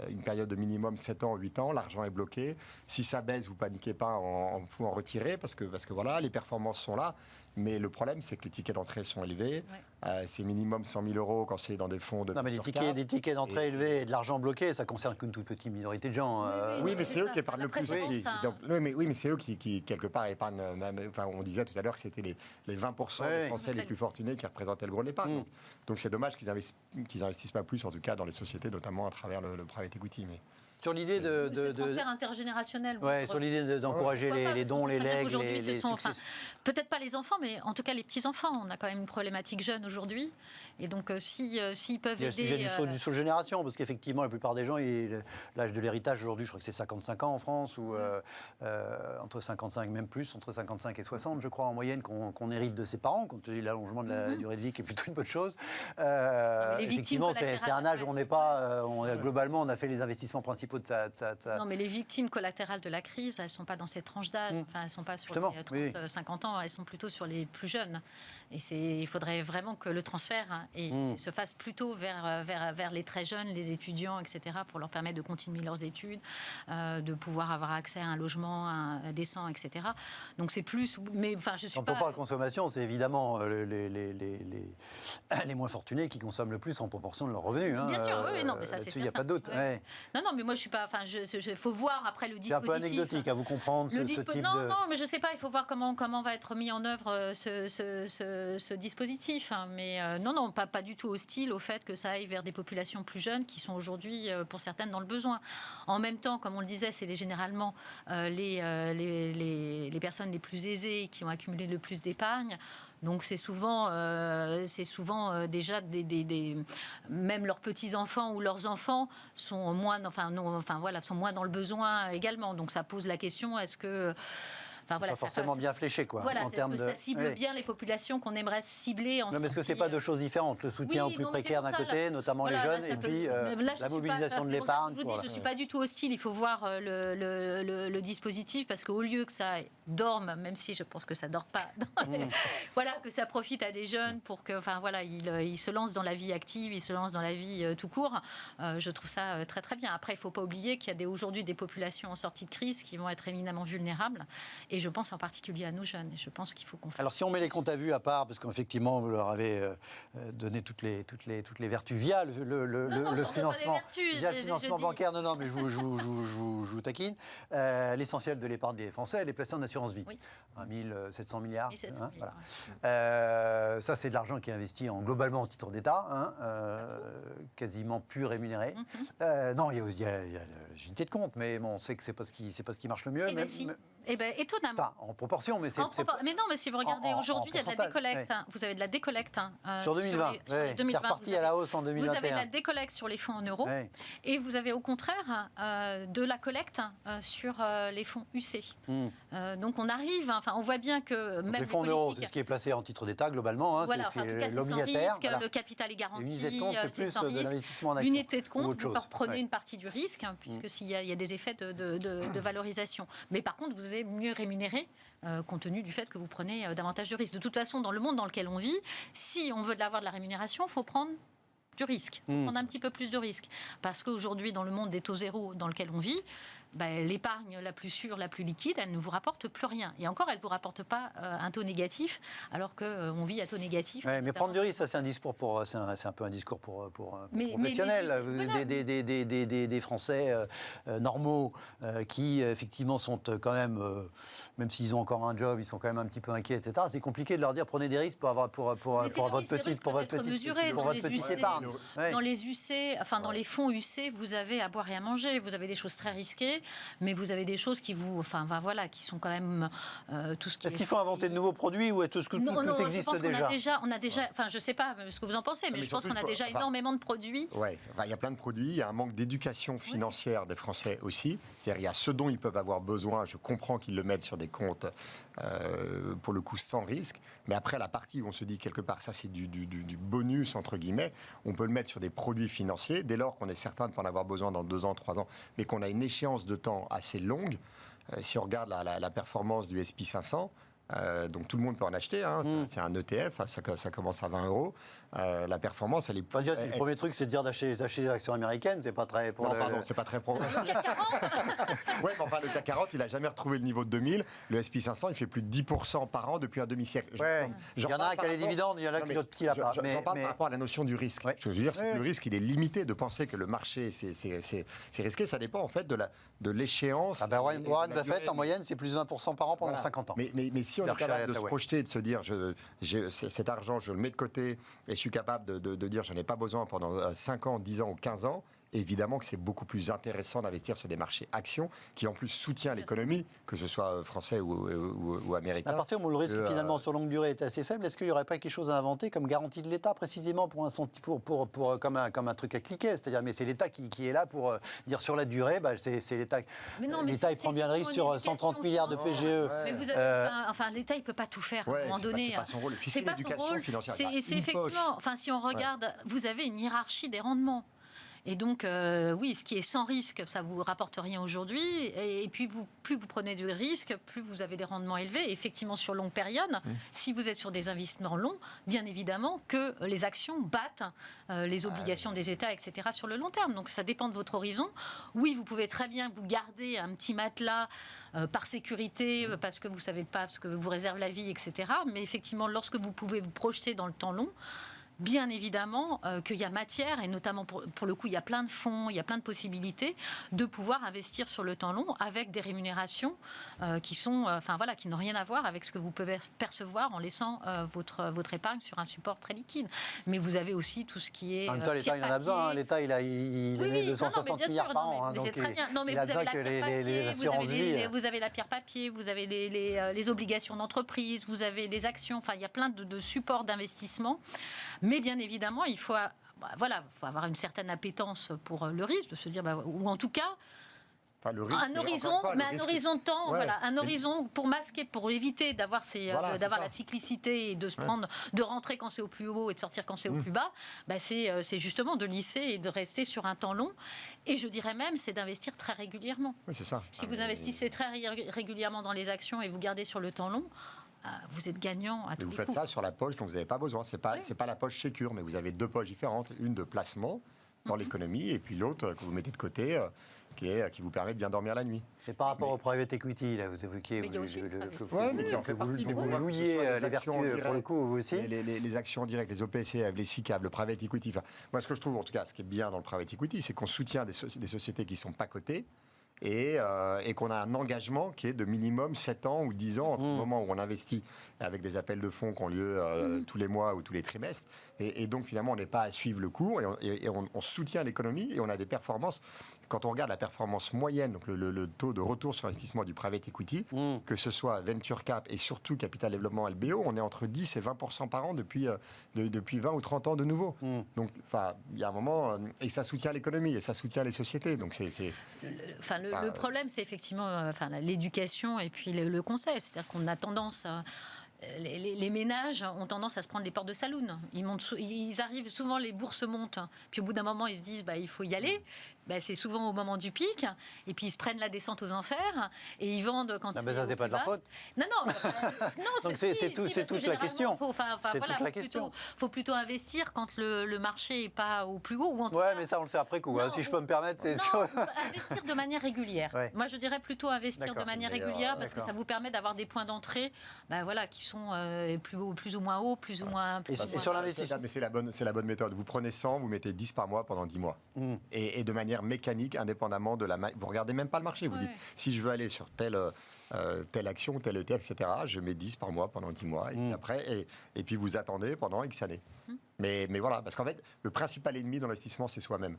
une période de minimum 7 ans, 8 ans, l'argent est bloqué. Si ça baisse, vous paniquez pas en retirer parce que voilà, les performances sont là. Mais le problème, c'est que les tickets d'entrée sont élevés. Ouais. C'est minimum 100 000 euros quand c'est dans des fonds de... Non, mais des tickets d'entrée élevés et de l'argent bloqué, ça concerne qu'une toute petite minorité de gens. Oui, mais c'est eux qui épargnent le plus aussi. Oui, mais c'est eux qui, quelque part, épargnent... Enfin, on disait tout à l'heure que c'était les 20% des Français les plus fortunés qui représentaient le gros de l'épargne. Donc c'est dommage qu'ils n'investissent pas plus, en tout cas, dans les sociétés, notamment à travers le private equity. Mais... Sur l'idée de transfert intergénérationnel. Sur l'idée d'encourager les dons, les legs, peut-être pas les enfants, mais en tout cas les petits-enfants. On a quand même une problématique jeune aujourd'hui. Et donc, s'ils peuvent il y a aider... le sujet du saut de génération, parce qu'effectivement, la plupart des gens, l'âge de l'héritage aujourd'hui, je crois que c'est 55 ans en France, ou entre 55, même plus, entre 55 et 60, je crois, en moyenne, qu'on hérite de ses parents, compte tenu de l'allongement de la durée de vie, qui est plutôt une bonne chose. Effectivement, c'est un âge où on n'est pas... globalement, on a fait les investissements principaux de sa... Non, mais les victimes collatérales de la crise, elles ne sont pas dans ces tranches d'âge. Enfin, elles ne sont pas sur les 30, 50 ans, elles sont plutôt sur les plus jeunes. Et il faudrait vraiment que le transfert se fasse plutôt vers les très jeunes, les étudiants, etc., pour leur permettre de continuer leurs études, de pouvoir avoir accès à un logement décent, etc. Donc c'est plus... Mais, enfin, je suis Quand on parle consommation, c'est évidemment les moins fortunés qui consomment le plus en proportion de leurs revenus. Bien sûr, oui, non, mais ça c'est certain. Il n'y a pas de doute. Ouais. Non, mais moi je suis pas... Enfin, il faut voir après le dispositif. C'est un peu anecdotique à vous comprendre ce type de... Non, mais je ne sais pas, il faut voir comment va être mis en œuvre ce dispositif. Mais non, pas du tout hostile au fait que ça aille vers des populations plus jeunes qui sont aujourd'hui, pour certaines, dans le besoin. En même temps, comme on le disait, c'est généralement les personnes les plus aisées qui ont accumulé le plus d'épargne. Donc c'est souvent déjà même leurs petits-enfants ou leurs enfants sont moins sont moins dans le besoin également. Donc ça pose la question, est-ce que... Enfin, voilà, pas forcément bien fléché, quoi. Voilà, est-ce que ça cible bien les populations qu'on aimerait cibler en Non, mais est-ce que c'est pas deux choses différentes? Le soutien aux plus précaires d'un côté, notamment les jeunes, et puis la mobilisation de l'épargne. Je vous dis, je ne suis pas du tout hostile. Il faut voir le dispositif, parce qu'au lieu que ça dorme, même si je pense que ça ne dort pas, voilà, que ça profite à des jeunes pour que, enfin voilà, ils se lancent dans la vie active, ils se lancent dans la vie tout court. Je trouve ça très très bien. Après, il ne faut pas oublier qu'il y a aujourd'hui des populations en sortie de crise qui vont être éminemment vulnérables. Et je pense en particulier à nos jeunes. Et je pense qu'il faut qu'on fasse... Alors, si on met les comptes à vue à part, parce qu'effectivement, vous leur avez donné toutes les vertus via le financement, via le financement bancaire. Non, mais je vous taquine. L'essentiel de l'épargne des Français, elle est placée en assurance vie. Oui. 1 700 milliards. 700 milliards. Voilà. Ça, c'est de l'argent qui est investi globalement en titre d'État, quasiment plus rémunéré. Non, il y a l'unité de compte, mais bon, on sait que c'est pas ce qui marche le mieux. Étonnamment. Enfin, en proportion, mais c'est... Mais non, mais si vous regardez aujourd'hui, il y a de la décollecte. Ouais. Vous avez de la décollecte. Sur 2020, qui est reparti à la hausse en 2021. Vous avez de la décollecte sur les fonds en euros. Ouais. Et vous avez au contraire de la collecte sur les fonds UC. Donc on arrive, on voit bien que donc même les fonds en euros, c'est ce qui est placé en titre d'État globalement. Voilà, en tout cas, c'est sans risque, le capital est garanti, c'est sans risque. L'unité de compte, vous prenez une partie du risque, puisque s'il y a des effets de valorisation. Mais par contre, vous êtes mieux rémunéré compte tenu du fait que vous prenez davantage de risques. De toute façon, dans le monde dans lequel on vit, si on veut avoir de la rémunération, il faut prendre du risque, prendre un petit peu plus de risque. Parce qu'aujourd'hui, dans le monde des taux zéro dans lequel on vit, l'épargne la plus sûre, la plus liquide, elle ne vous rapporte plus rien. Et encore, elle ne vous rapporte pas un taux négatif, alors qu'on vit à taux négatif. Ouais, mais prendre du risque, ça, c'est un discours c'est un peu un discours pour professionnels. Des Français normaux qui, effectivement, sont quand même s'ils ont encore un job, ils sont quand même un petit peu inquiets, etc. C'est compliqué de leur dire prenez des risques pour votre petite épargne. Dans les UC, dans les fonds UC, vous avez à boire et à manger. Vous avez des choses très risquées. Mais vous avez des choses qui qui sont quand même tout ce qui. Est-ce qu'il faut inventer de nouveaux produits ou est-ce que tout existe déjà? On a déjà. Enfin, je sais pas ce que vous en pensez, mais je pense qu'on a déjà énormément de produits. Oui, il y a plein de produits. Il y a un manque d'éducation financière des Français aussi. C'est-à-dire, il y a ce dont ils peuvent avoir besoin. Je comprends qu'ils le mettent sur des comptes pour le coup sans risque. Mais après, la partie où on se dit quelque part, ça c'est du bonus entre guillemets. On peut le mettre sur des produits financiers dès lors qu'on est certain de ne pas en avoir besoin dans 2 ans, 3 ans, mais qu'on a une échéance de temps assez longue. Si on regarde la performance du SP 500, donc tout le monde peut en acheter, c'est un ETF, ça commence à 20 €. La performance, elle est... le premier truc, c'est de dire d'acheter des actions américaines, c'est pas très... c'est pas très... Le CAC 40 Oui, mais le CAC 40, il n'a jamais retrouvé le niveau de 2000. Le SP 500, il fait plus de 10% par an depuis un demi-siècle. Il y en a un qui a les dividendes, il y en a qui l'a pas. J'en parle par rapport à la notion du risque. Je veux dire, le risque, il est limité. De penser que le marché, c'est risqué, ça dépend en fait de l'échéance. Warren Buffett, en moyenne, c'est plus de 20% par an pendant 50 ans. Mais si on est capable de se projeter, de se dire, cet argent, je le mets de côté et je suis capable de dire, je n'en ai pas besoin pendant 5 ans, 10 ans ou 15 ans, évidemment que c'est beaucoup plus intéressant d'investir sur des marchés actions qui en plus soutient l'économie, que ce soit français ou américain. À partir où le risque finalement sur longue durée est assez faible, est-ce qu'il n'y aurait pas quelque chose à inventer comme garantie de l'État précisément comme un truc à cliquer, c'est-à-dire mais c'est l'État qui est là pour dire sur la durée, c'est l'État. L'État il prend bien le risque sur 130 milliards de PGE. Mais vous l'État il peut pas tout faire à un moment donné. C'est pas son rôle. Puis c'est l'éducation financière. C'est effectivement, si on regarde, vous avez une hiérarchie des rendements. Et donc, oui, ce qui est sans risque, ça ne vous rapporte rien aujourd'hui. Et puis, plus vous prenez du risque, plus vous avez des rendements élevés. Et effectivement, sur longue période, si vous êtes sur des investissements longs, bien évidemment que les actions battent les obligations des États, etc., sur le long terme. Donc, ça dépend de votre horizon. Oui, vous pouvez très bien vous garder un petit matelas par sécurité, parce que vous ne savez pas ce que vous réserve la vie, etc. Mais effectivement, lorsque vous pouvez vous projeter dans le temps long, bien évidemment qu'il y a matière, et notamment pour le coup, il y a plein de fonds, il y a plein de possibilités de pouvoir investir sur le temps long avec des rémunérations qui n'ont rien à voir avec ce que vous pouvez percevoir en laissant votre épargne sur un support très liquide. Mais vous avez aussi tout ce qui est. En même temps, l'État, il en a besoin. Hein. L'État, il émet 260 milliards par an. C'est très bien. Non, mais vous avez la pierre papier, vous avez la pierre papier, vous avez les obligations d'entreprise, vous avez les actions. Enfin, il y a plein de supports d'investissement. Mais bien évidemment, il faut avoir une certaine appétence pour le risque, de se dire, ou en tout cas, un horizon de temps, un horizon pour masquer, pour éviter d'avoir la cyclicité et de rentrer quand c'est au plus haut et de sortir quand c'est au plus bas. C'est justement de lisser et de rester sur un temps long. Et je dirais même, c'est d'investir très régulièrement. Oui, c'est ça. Si vous investissez très régulièrement dans les actions et vous gardez sur le temps long, vous êtes gagnant à tous les coups. Vous faites ça sur la poche dont vous n'avez pas besoin. C'est pas la poche sécure, mais vous avez deux poches différentes. Une de placement dans l'économie et puis l'autre que vous mettez de côté qui vous permet de bien dormir la nuit. Et par rapport au private equity, là, vous évoquiez... mais vous louiez les vertus, pour le coup, vous aussi. Les actions directes, les OPCF, les SICAV, le private equity. Enfin, moi, ce que je trouve, en tout cas, ce qui est bien dans le private equity, c'est qu'on soutient des sociétés qui ne sont pas cotées, et qu'on a un engagement qui est de minimum 7 ans ou 10 ans entre le moment où on investit avec des appels de fonds qui ont lieu tous les mois ou tous les trimestres. Et donc, finalement, on n'est pas à suivre le cours et on soutient l'économie et on a des performances. Quand on regarde la performance moyenne, donc le taux de retour sur investissement du private equity, que ce soit Venture Cap et surtout Capital Développement LBO, on est entre 10 et 20% par an depuis 20 ou 30 ans de nouveau. Donc, il y a un moment, et ça soutient l'économie et ça soutient les sociétés. Donc, le problème, c'est effectivement l'éducation et puis le conseil. C'est-à-dire qu'on a tendance les ménages ont tendance à se prendre les portes de saloon. Ils arrivent, souvent les bourses montent, puis au bout d'un moment ils se disent il faut y aller. C'est souvent au moment du pic, et puis ils se prennent la descente aux enfers et ils vendent quand ils ça c'est pas de leur faute. Non, c'est toute la question. Faut plutôt investir quand le marché est pas au plus haut, ou en tout cas, mais ça on le sait après coup. Si je peux me permettre, c'est investir de manière régulière. Moi je dirais plutôt investir de manière régulière parce que ça vous permet d'avoir des points d'entrée, qui sont plus ou moins hauts, plus ou moins. Et sur l'investissement, mais c'est la bonne méthode. Vous prenez 100, vous mettez 10 par mois pendant 10 mois, et de manière mécanique, indépendamment de vous regardez même pas le marché. Vous dites si je veux aller sur telle action, telle ETF, etc. Je mets 10 par mois pendant 10 mois, et puis après, et puis vous attendez pendant X années. Mais voilà, parce qu'en fait, le principal ennemi dans l'investissement, c'est soi-même.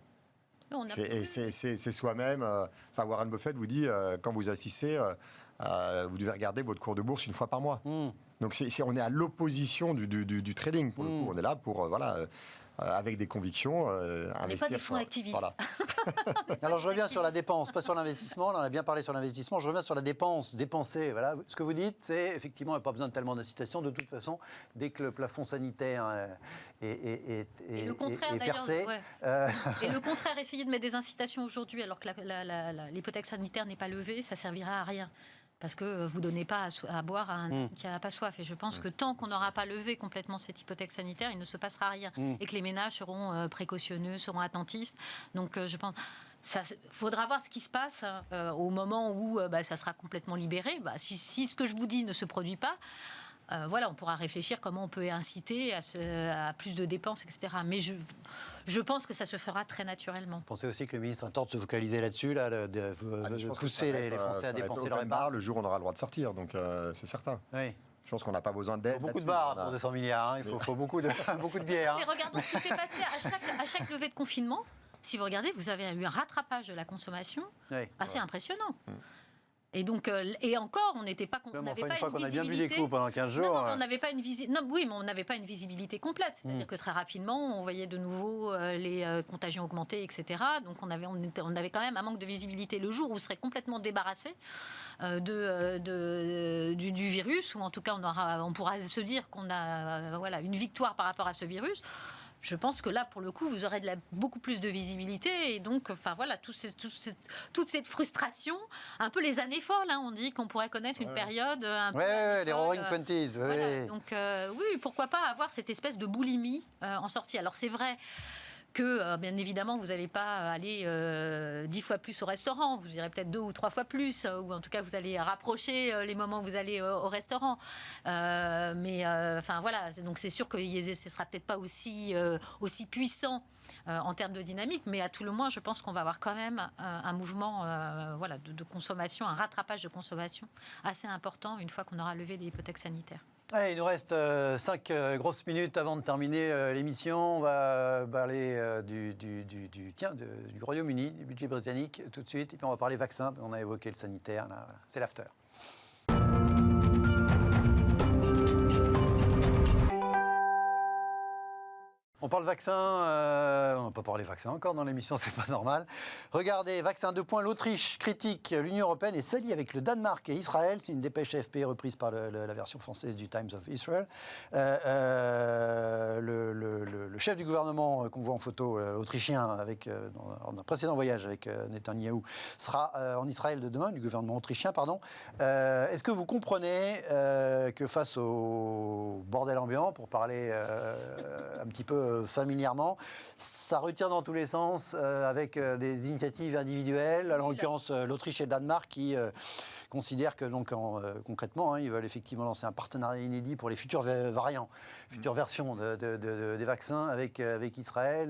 C'est soi-même. Warren Buffett vous dit quand vous investissez, vous devez regarder votre cours de bourse une fois par mois. Donc on est à l'opposition du trading. Pour le coup, on est là pour avec des convictions, investir. On n'est pas des fonds activistes. Voilà. Alors je reviens sur la dépense, pas sur l'investissement. On a bien parlé sur l'investissement. Je reviens sur la dépense, dépenser. Voilà. Ce que vous dites, c'est effectivement, il n'y a pas besoin de tellement d'incitation. De toute façon, dès que le plafond sanitaire est percé. Et le contraire, essayer de mettre des incitations aujourd'hui alors que l'hypothèque sanitaire n'est pas levée, ça servira à rien. Parce que vous ne donnez pas à boire à un qui n'a pas soif. Et je pense que tant qu'on n'aura pas levé complètement cette hypothèque sanitaire, il ne se passera rien. Et que les ménages seront précautionneux, seront attentistes. Donc je pense... Il faudra voir ce qui se passe au moment où ça sera complètement libéré. Si ce que je vous dis ne se produit pas, on pourra réfléchir comment on peut inciter à plus de dépenses, etc. Mais je pense que ça se fera très naturellement. Vous pensez aussi que le ministre a tort de se focaliser là-dessus, de pousser les Français à dépenser leur épargne le jour où on aura le droit de sortir, donc c'est certain. Oui. Je pense qu'on n'a pas besoin d'aide. Il faut beaucoup de bars pour 200 milliards, il faut beaucoup de bières. Mais regardons ce qui s'est passé à chaque levée de confinement. si vous regardez, vous avez eu un rattrapage de la consommation assez impressionnant. Et donc, et encore, on n'avait pas une visibilité. On a bien vu les coups pendant 15 jours. Non, on n'avait pas une visibilité. Oui, mais on n'avait pas une visibilité complète. C'est-à-dire que très rapidement, on voyait de nouveau les contagions augmenter, etc. Donc, on avait quand même un manque de visibilité. Le jour où on serait complètement débarrassé du virus, ou en tout cas, on pourra se dire qu'on a une victoire par rapport à ce virus. Je pense que là, pour le coup, vous aurez beaucoup plus de visibilité. Et donc, toute cette frustration, un peu les années folles, on dit qu'on pourrait connaître une période un peu... les Roaring Twenties. Voilà. Donc, oui, pourquoi pas avoir cette espèce de boulimie en sortie. Alors, c'est vrai que, bien évidemment, vous n'allez pas aller 10 fois plus au restaurant. Vous irez peut-être 2 ou 3 fois plus, ou en tout cas, vous allez rapprocher les moments où vous allez au restaurant. Mais, voilà, donc c'est sûr que ce ne sera peut-être pas aussi puissant en termes de dynamique, mais à tout le moins, je pense qu'on va avoir quand même un mouvement de consommation, un rattrapage de consommation assez important une fois qu'on aura levé les hypothèques sanitaires. Allez, il nous reste 5 grosses minutes avant de terminer l'émission. On va parler du Royaume-Uni, du budget britannique tout de suite. Et puis on va parler vaccin. On a évoqué le sanitaire. Là, voilà. C'est l'after. On parle vaccin, on n'a pas parlé vaccin encore dans l'émission, c'est pas normal. Regardez, vaccin 2 points, l'Autriche critique l'Union européenne et s'allie avec le Danemark et Israël. C'est une dépêche AFP reprise par la version française du Times of Israel. Le chef du gouvernement qu'on voit en photo, autrichien, dans un précédent voyage avec Netanyahou, sera en Israël de demain, du gouvernement autrichien, pardon. Est-ce que vous comprenez que face au bordel ambiant, pour parler un petit peu familièrement, ça retire dans tous les sens avec des initiatives individuelles, en l'occurrence l'Autriche et le Danemark qui considèrent que donc, concrètement, ils veulent effectivement lancer un partenariat inédit pour les futurs variants, futures versions des vaccins avec Israël.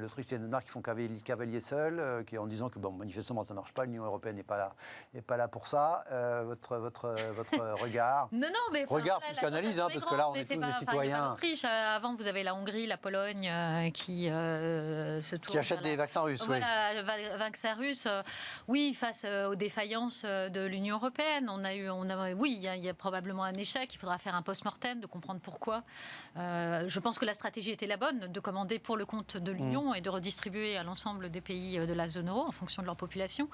L'Autriche et le Danemark qui font cavalier seul, en disant que manifestement ça ne marche pas, l'Union européenne n'est pas là pour ça. Votre regard. Non, mais regard plus qu'analyse, parce que là on est tous des citoyens. L'Autriche, avant vous avez la Hongrie, la Pologne qui se tournent. Qui achètent des vaccins russes. Voilà, vaccins russes. Oui, face aux défaillances de l'Union européenne, il y a probablement un échec. Il faudra faire un post-mortem, de comprendre pourquoi. Je pense que la stratégie était la bonne, de commander pour le compte de l'Union et de redistribuer à l'ensemble des pays de la zone euro en fonction de leur population.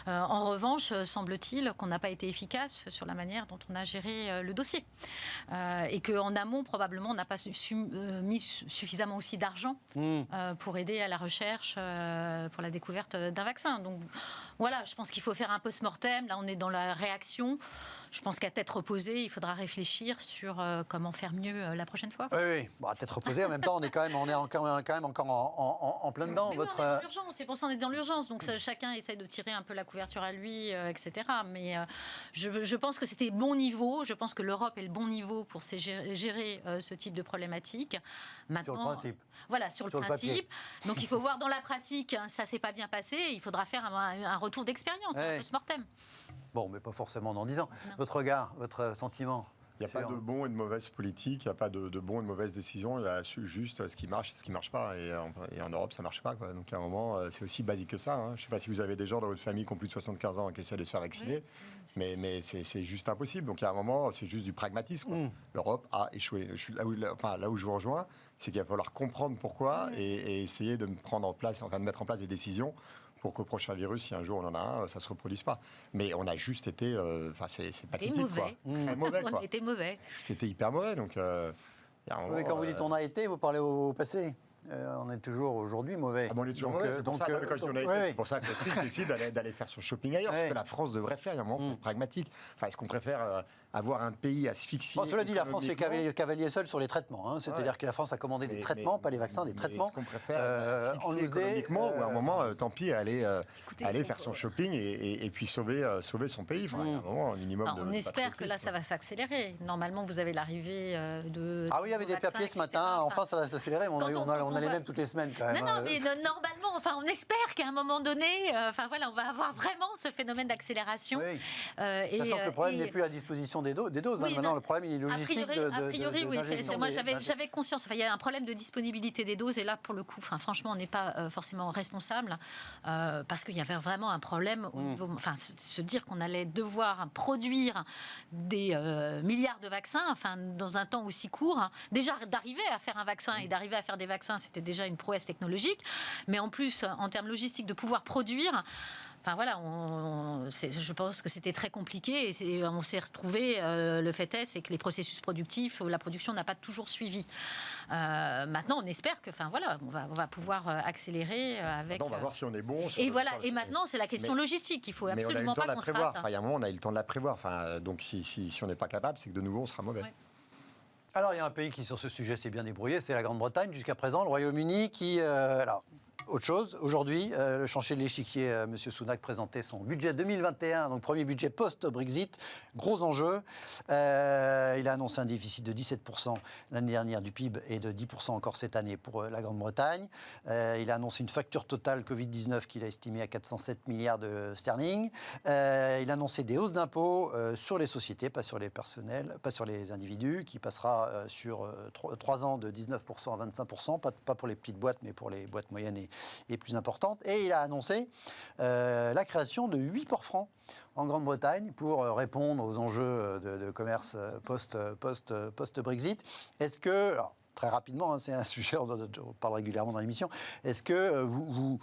En revanche, semble-t-il qu'on n'a pas été efficace sur la manière dont on a géré le dossier. Et qu'en amont, probablement, on n'a pas mis suffisamment aussi d'argent pour aider à la recherche, pour la découverte d'un vaccin. Donc voilà, je pense qu'il faut faire un post-mortem. Là, on est dans la réaction. Je pense qu'à tête reposée, il faudra réfléchir sur comment faire mieux la prochaine fois. Oui. À tête reposée, en même temps, on est quand même encore en plein dedans. Mais oui, on est dans l'urgence. C'est pour ça qu'on est dans l'urgence. Donc chacun essaie de tirer un peu la couverture à lui, etc. Mais je pense que c'était bon niveau. Je pense que l'Europe est le bon niveau pour gérer ce type de problématique. Maintenant, sur le principe. Voilà, sur le principe. Donc il faut voir dans la pratique, ça ne s'est pas bien passé. Il faudra faire un retour d'expérience, un post-mortem. Bon, mais pas forcément dans 10 ans. Non. Votre regard, votre sentiment? Il n'y a pas de bon et de mauvaise politique, il n'y a pas de bon et de mauvaise décision, il y a juste ce qui marche et ce qui ne marche pas. Et en Europe, ça ne marche pas, quoi. Donc à un moment, c'est aussi basique que ça. Je ne sais pas si vous avez des gens dans votre famille qui ont plus de 75 ans et qui essaient de se faire vacciner, mais c'est juste impossible. Donc à un moment, c'est juste du pragmatisme. L'Europe a échoué. Là où je vous rejoins, c'est qu'il va falloir comprendre pourquoi et essayer de mettre en place des décisions pour qu'au prochain virus, si un jour on en a un, ça ne se reproduise pas. Mais on a juste été... c'est pathétique, mauvais. Quoi. Très mauvais, quoi. On était mauvais. C'était hyper mauvais, donc... quand vous dites on a été, vous parlez au passé. On est toujours aujourd'hui mauvais. On est toujours mauvais, c'est pour ça, quand je dis on a été, c'est pour ça que c'est triste ici d'aller faire son shopping ailleurs, ce que la France devrait faire, il y a un moment pragmatique. Enfin, est-ce qu'on préfère avoir un pays asphyxié? Cela dit, la France fait cavalier seul sur les traitements. C'est-à-dire que la France a commandé des traitements, pas les vaccins, des traitements. Est-ce qu'on préfère asphyxier économiquement ou à un moment, tant pis, aller faire son shopping et puis sauver son pays? Enfin, il y a un moment, un minimum de... On espère que là, ça va s'accélérer. Normalement, vous avez l'arrivée de... Ah oui, il y avait des papiers ce matin. Enfin, ça va s'accélérer. On on a les mêmes toutes les semaines quand même. Non, mais normalement, enfin, on espère qu'à un moment donné, enfin voilà, on va avoir vraiment ce phénomène d'accélération. Oui. Sachant que le problème n'est plus à disposition des doses. Oui, maintenant, le problème il est logistique. A priori, oui. Moi, j'avais conscience. Enfin, il y a un problème de disponibilité des doses, et là, pour le coup, franchement, on n'est pas forcément responsable parce qu'il y avait vraiment un problème au niveau. Enfin, se dire qu'on allait devoir produire des milliards de vaccins, enfin, dans un temps aussi court. Déjà, d'arriver à faire un vaccin et d'arriver à faire des vaccins, c'était déjà une prouesse technologique. Mais en plus, en termes logistiques, de pouvoir produire. Enfin voilà, je pense que c'était très compliqué et on s'est retrouvé. Le fait est, c'est que les processus productifs, la production n'a pas toujours suivi. Maintenant, on espère que, enfin voilà, on va pouvoir accélérer avec. Maintenant, on va voir si on est bon. Et voilà. Et maintenant, c'est la question logistique. Il faut absolument pas qu'on se rate. Il y a un moment, on a eu le temps de la prévoir. Enfin, donc, si on n'est pas capable, c'est que de nouveau, on sera mauvais. Ouais. Alors, il y a un pays qui, sur ce sujet, s'est bien débrouillé, c'est la Grande-Bretagne, jusqu'à présent, le Royaume-Uni, qui... alors, autre chose, aujourd'hui, le chancelier de l'échiquier, M. Sunak, présentait son budget 2021, donc premier budget post-Brexit, gros enjeu. Il a annoncé un déficit de 17% l'année dernière du PIB et de 10% encore cette année pour la Grande-Bretagne. Il a annoncé une facture totale Covid-19 qu'il a estimée à 407 milliards de sterling. Il a annoncé des hausses d'impôts sur les sociétés, pas sur les personnels, pas sur les individus, qui passera sur 3 ans de 19% à 25%, pas pour les petites boîtes, mais pour les boîtes moyennes et plus importante. Et il a annoncé la création de 8 ports francs en Grande-Bretagne pour répondre aux enjeux de commerce post-Brexit. Est-ce que... Alors, très rapidement, c'est un sujet, on parle régulièrement dans l'émission. Est-ce que vous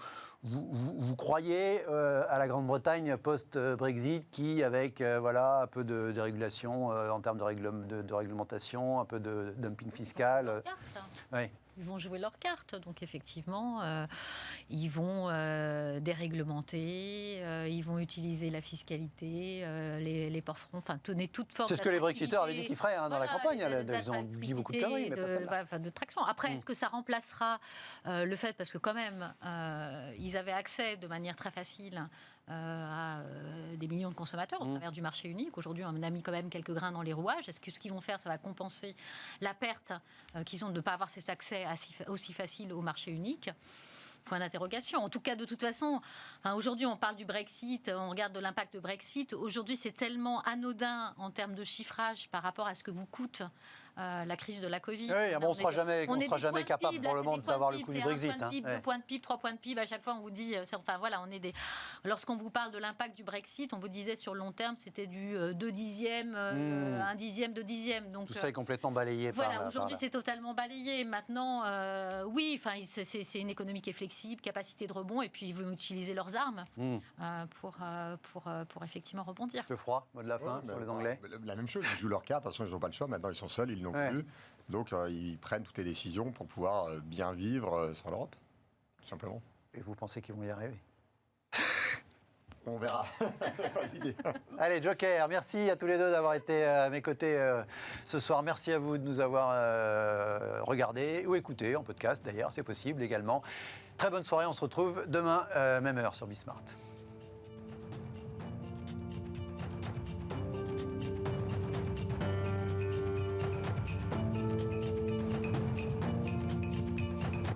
croyez à la Grande-Bretagne post-Brexit qui, avec un peu de dérégulation en termes de réglementation, un peu de dumping fiscal oui. Ils vont jouer leurs cartes, donc effectivement, ils vont déréglementer, ils vont utiliser la fiscalité, les ports francs, enfin, tenir toute forme. C'est ce que les Brexiteurs avaient dit qu'ils feraient dans la campagne. Ils ont dit beaucoup de conneries, mais pas celle-là. De traction. Après, est-ce que ça remplacera le fait, parce que quand même, ils avaient accès de manière très facile à des millions de consommateurs au travers du marché unique. Aujourd'hui, on a mis quand même quelques grains dans les rouages. Est-ce que ce qu'ils vont faire, ça va compenser la perte qu'ils ont de ne pas avoir cet accès aussi facile au marché unique ? Point d'interrogation. En tout cas, de toute façon, aujourd'hui, on parle du Brexit, on regarde de l'impact de Brexit. Aujourd'hui, c'est tellement anodin en termes de chiffrage par rapport à ce que vous coûte la crise de la Covid. Oui, on ne sera jamais capable probablement de savoir le coût du Brexit. 2 points de PIB, 3 points de PIB, à chaque fois on vous dit, lorsqu'on vous parle de l'impact du Brexit, on vous disait sur le long terme, c'était du 2 dixièmes, 1 dixième, 2 dixièmes. Donc, tout ça est complètement balayé. Voilà, aujourd'hui c'est totalement balayé. Maintenant, oui, c'est une économie qui est flexible, capacité de rebond, et puis ils veulent utiliser leurs armes pour effectivement rebondir. Le froid, mot de la fin pour les Anglais. La même chose, ils jouent leur carte, de toute façon ils n'ont pas le choix, maintenant ils sont seuls, ils n'ont plus. Donc ils prennent toutes les décisions pour pouvoir bien vivre sans l'Europe, tout simplement. Et vous pensez qu'ils vont y arriver ? On verra. Pas d'idée. Allez, Joker, merci à tous les deux d'avoir été à mes côtés ce soir. Merci à vous de nous avoir regardés ou écoutés en podcast d'ailleurs, c'est possible également. Très bonne soirée, on se retrouve demain, même heure sur Bismart.